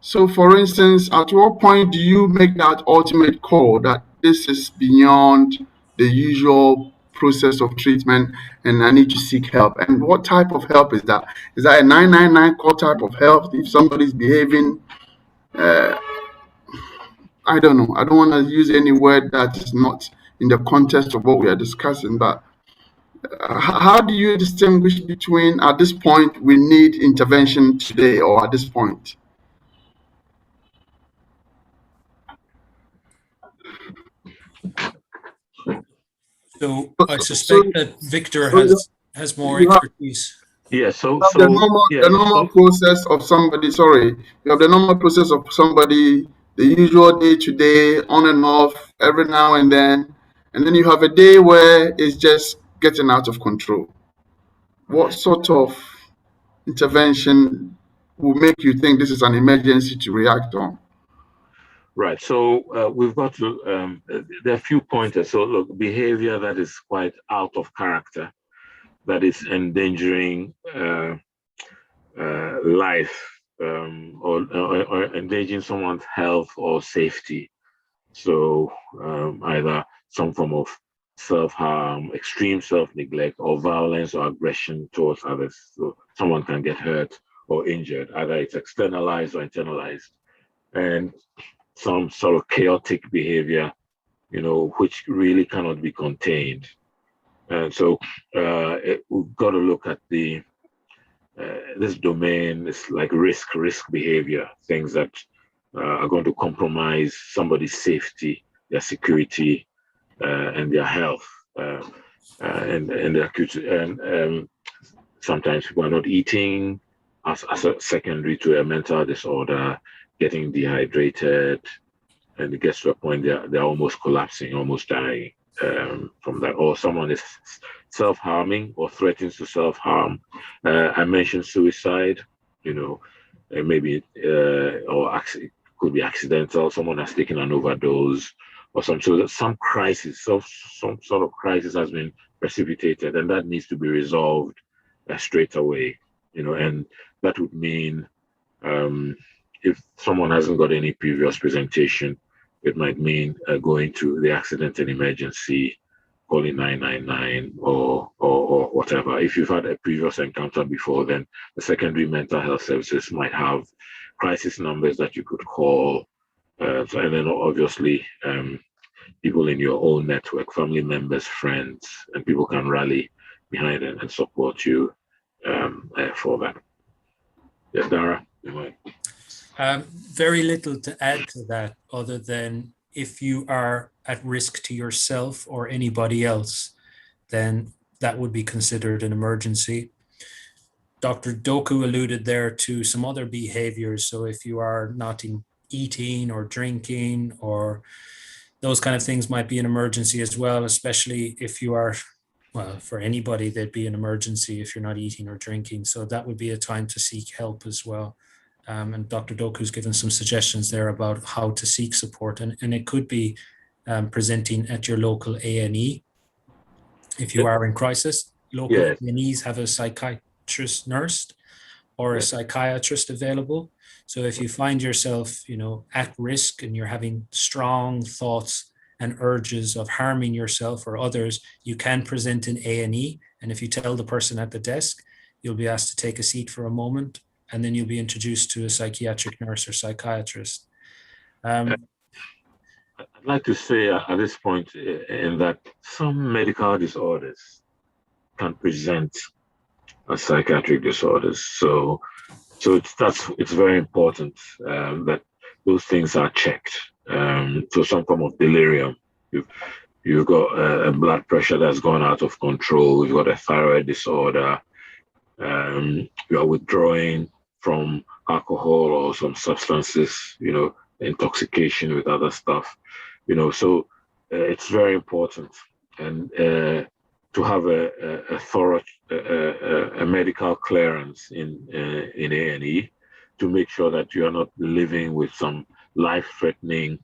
S4: So, for instance, at what point do you make that ultimate call that this is beyond the usual process of treatment and I need to seek help? And what type of help is that? Is that a 999 call type of help? If somebody's behaving, I don't know. I don't want to use any word that is not in the context of what we are discussing, but how do you distinguish between at this point we need intervention today or at this point?
S6: So I suspect that Victor has more expertise.
S5: Yeah,
S4: the normal process of somebody, you have the normal process of somebody, the usual day to day, on and off, every now and then you have a day where it's just getting out of control. What sort of intervention will make you think this is an emergency to react on?
S5: Right. So we've got to, there are a few pointers. So look, behavior that is quite out of character, that is endangering life or endangering someone's health or safety. So either some form of self-harm, extreme self-neglect, or violence or aggression towards others. So someone can get hurt or injured, either it's externalized or internalized. And some sort of chaotic behavior, which really cannot be contained. And so we've got to look at this domain. It's like risk behavior, things that are going to compromise somebody's safety, their security, and their health, and their acute. And sometimes people are not eating as a secondary to a mental disorder, getting dehydrated, and it gets to a point they're almost collapsing, almost dying from that. Or someone is self-harming or threatens to self-harm. I mentioned suicide. maybe could be accidental. Someone has taken an overdose or some sort of some crisis, some sort of crisis has been precipitated, and that needs to be resolved straight away. And that would mean if someone hasn't got any previous presentation, it might mean going to the accident and emergency, calling 999 or whatever. If you've had a previous encounter before, then the secondary mental health services might have crisis numbers that you could call. And then obviously people in your own network, family members, friends, and people can rally behind it and support you for that. Yeah, Dara, you might.
S6: Very little to add to that, other than if you are at risk to yourself or anybody else, then that would be considered an emergency. Dr. Doku alluded there to some other behaviors. So if you are not eating or drinking or those kind of things might be an emergency as well, especially if you are, well, for anybody, there'd be an emergency if you're not eating or drinking. So that would be a time to seek help as well. And Dr. Doku's given some suggestions there about how to seek support. And it could be presenting at your local A&E if you are in crisis. Local A&Es have a psychiatrist nurse or a psychiatrist available. So if you find yourself, at risk and you're having strong thoughts and urges of harming yourself or others, you can present in A&E. And if you tell the person at the desk, you'll be asked to take a seat for a moment, and then you'll be introduced to a psychiatric nurse or psychiatrist.
S5: I'd like to say at this point in that some medical disorders can present as psychiatric disorders. So it's very important that those things are checked. So some form of delirium. You've got a blood pressure that's gone out of control. You've got a thyroid disorder. You are withdrawing from alcohol or some substances, intoxication with other stuff, so it's very important. And to have a thorough a medical clearance in A&E to make sure that you are not living with some life-threatening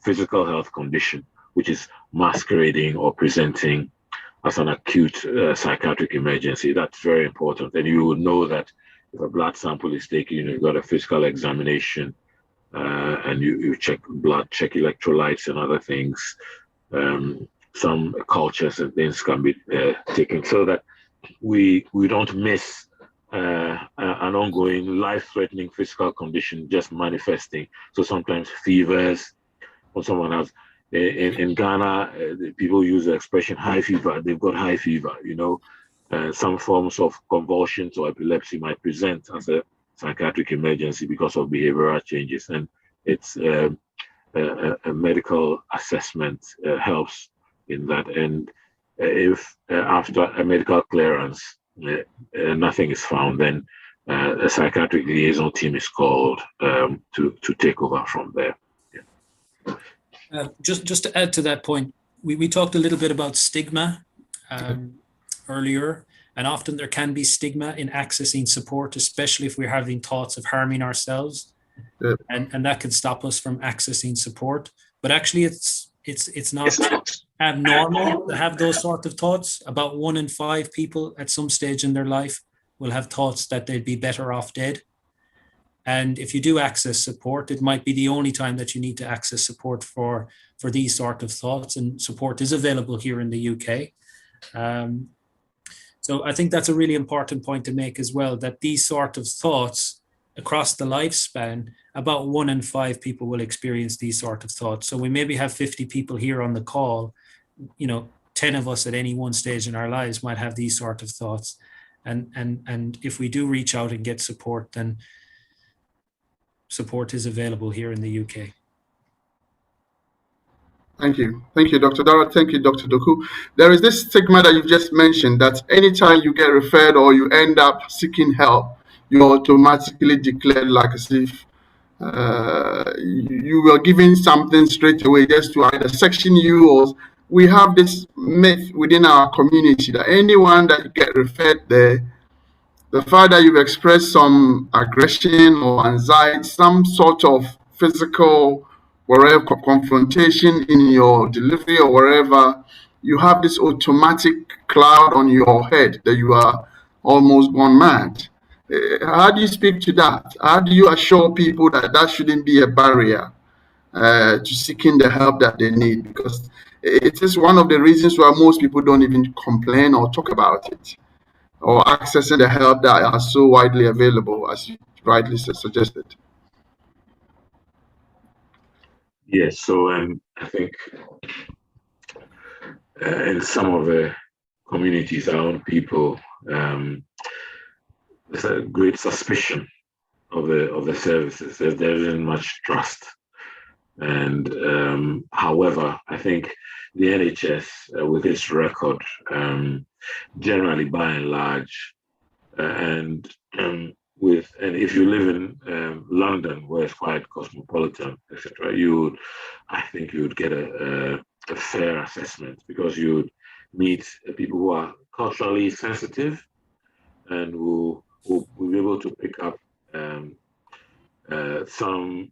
S5: physical health condition, which is masquerading or presenting as an acute psychiatric emergency. That's very important. And you will know that if a blood sample is taken, you've got a physical examination, and you check blood, check electrolytes and other things. Some cultures and things can be taken so that we don't miss an ongoing life-threatening physical condition just manifesting. So sometimes fevers, or someone has, in Ghana, people use the expression high fever. They've got high fever, some forms of convulsions or epilepsy might present as a psychiatric emergency because of behavioral changes. And it's a medical assessment helps in that. And if after a medical clearance, nothing is found, then a psychiatric liaison team is called to take over from there.
S6: Just to add to that point, we talked a little bit about stigma earlier, and often there can be stigma in accessing support, especially if we're having thoughts of harming ourselves, and that can stop us from accessing support. But actually, it's not abnormal to have those sort of thoughts. About 1 in 5 people at some stage in their life will have thoughts that they'd be better off dead. And if you do access support, it might be the only time that you need to access support for these sort of thoughts, and support is available here in the UK. So I think that's a really important point to make as well, that these sort of thoughts across the lifespan, about 1 in 5 people will experience these sort of thoughts. So we maybe have 50 people here on the call, 10 of us at any one stage in our lives might have these sort of thoughts. And if we do reach out and get support, then support is available here in the UK.
S4: Thank you, Dr. Dara. Thank you, Dr. Doku. There is this stigma that you've just mentioned, that anytime you get referred or you end up seeking help, you're automatically declared like as if you were given something straight away just to either section you, or we have this myth within our community that anyone that get referred there The fact that you've expressed some aggression or anxiety, some sort of physical, whatever confrontation in your delivery or wherever, you have this automatic cloud on your head that you are almost gone mad. How do you speak to that? How do you assure people that that shouldn't be a barrier to seeking the help that they need? Because it is one of the reasons why most people don't even complain or talk about it, or accessing the help that are so widely available, as you rightly suggested.
S5: Yes, so I think in some of the communities, our own people, there's a great suspicion of the services. There isn't much trust, and however, I think the NHS, with its record, generally by and large, and if you live in London, where it's quite cosmopolitan, etc., I think you would get a fair assessment, because you would meet people who are culturally sensitive and who will be able to pick up some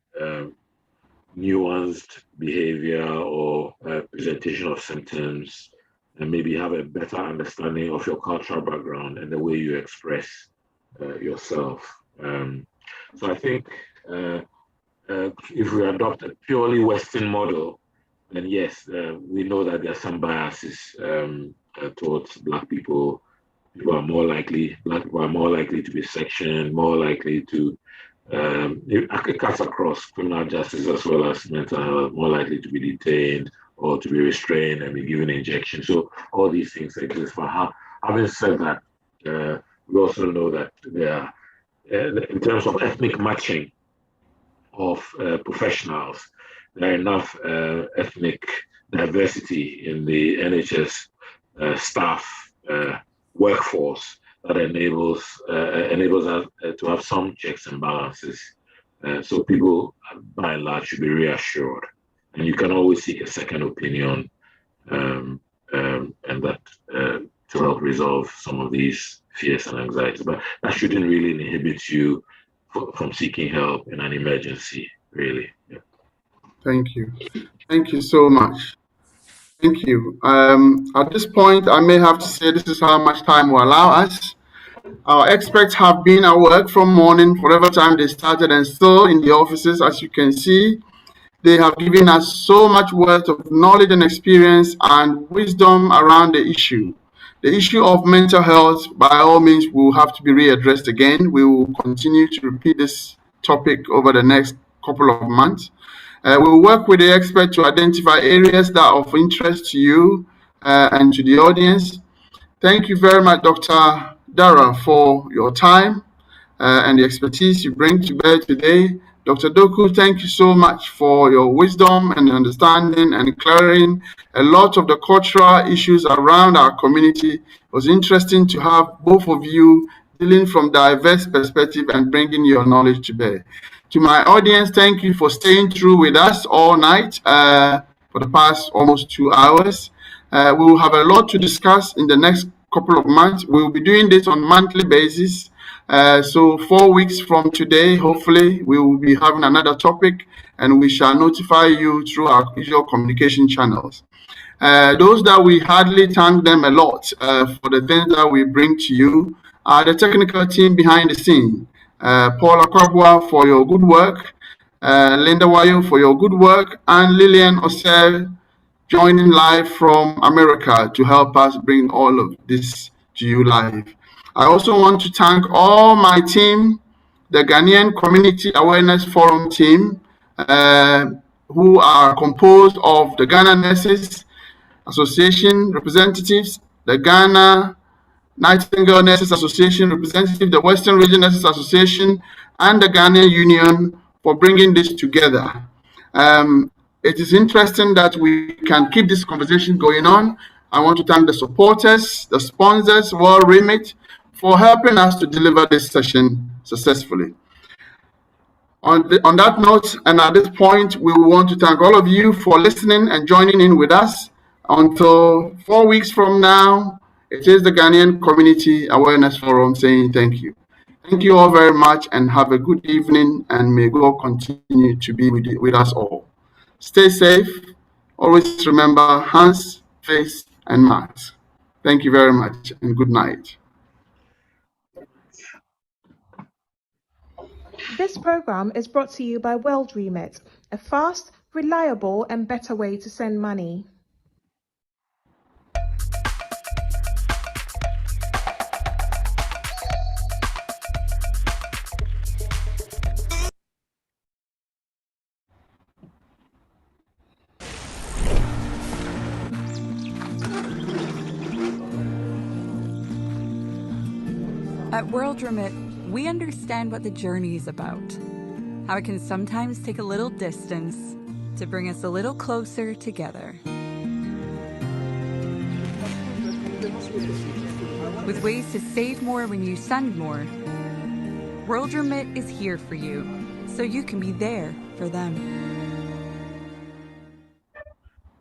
S5: nuanced behavior or presentation of symptoms, and maybe have a better understanding of your cultural background and the way you express yourself. So I think if we adopt a purely Western model, then yes, we know that there are some biases towards Black people. Black people are more likely to be sectioned, more likely to, it cuts across criminal justice as well as mental health, more likely to be detained or to be restrained and be given injections. So all these things exist. But having said that, we also know that there are, in terms of ethnic matching of professionals, there are enough ethnic diversity in the NHS staff workforce that enables us to have some checks and balances. So people, by and large, should be reassured, and you can always seek a second opinion, and that to help resolve some of these fears and anxieties. But that shouldn't really inhibit you from seeking help in an emergency, really. Yeah.
S4: Thank you. Thank you so much. Thank you. At this point, I may have to say this is how much time will allow us. Our experts have been at work from morning, whatever time they started, and still in the offices, as you can see. They have given us so much worth of knowledge and experience and wisdom around the issue. The issue of mental health, by all means, will have to be readdressed again. We will continue to repeat this topic over the next couple of months. We will work with the expert to identify areas that are of interest to you and to the audience. Thank you very much, Dr. Dara, for your time and the expertise you bring to bear today. Dr. Doku, thank you so much for your wisdom and understanding and clearing a lot of the cultural issues around our community. It was interesting to have both of you dealing from diverse perspective and bringing your knowledge to bear. To my audience, thank you for staying through with us all night for the past almost 2 hours. We will have a lot to discuss in the next couple of months. We will be doing this on a monthly basis. So 4 weeks from today, hopefully, we will be having another topic, and we shall notify you through our usual communication channels. Those that we hardly thank them a lot for the things that we bring to you are the technical team behind the scene. Paul Akwabwa for your good work, Linda Wayo for your good work, and Lillian Osel joining live from America to help us bring all of this to you live. I also want to thank all my team, the Ghanaian Community Awareness Forum team, who are composed of the Ghana Nurses Association representatives, the Ghana Nightingale Nurses Association representative, the Western Region Nurses Association, and the Ghanaian Union for bringing this together. It is interesting that we can keep this conversation going on. I want to thank the supporters, the sponsors, World Remit, for helping us to deliver this session successfully. On that note, and at this point, we want to thank all of you for listening and joining in with us. Until 4 weeks from now, It is the Ghanaian Community Awareness Forum saying thank you. Thank you all very much and have a good evening, and may God continue to be with us all. Stay safe. Always remember hands, face, and mask. Thank you very much and good night.
S2: This program is brought to you by World Remit, a fast, reliable, and better way to send money.
S3: At World Remit, we understand what the journey is about, how it can sometimes take a little distance to bring us a little closer together. With ways to save more when you send more, World Remit is here for you, so you can be there for them.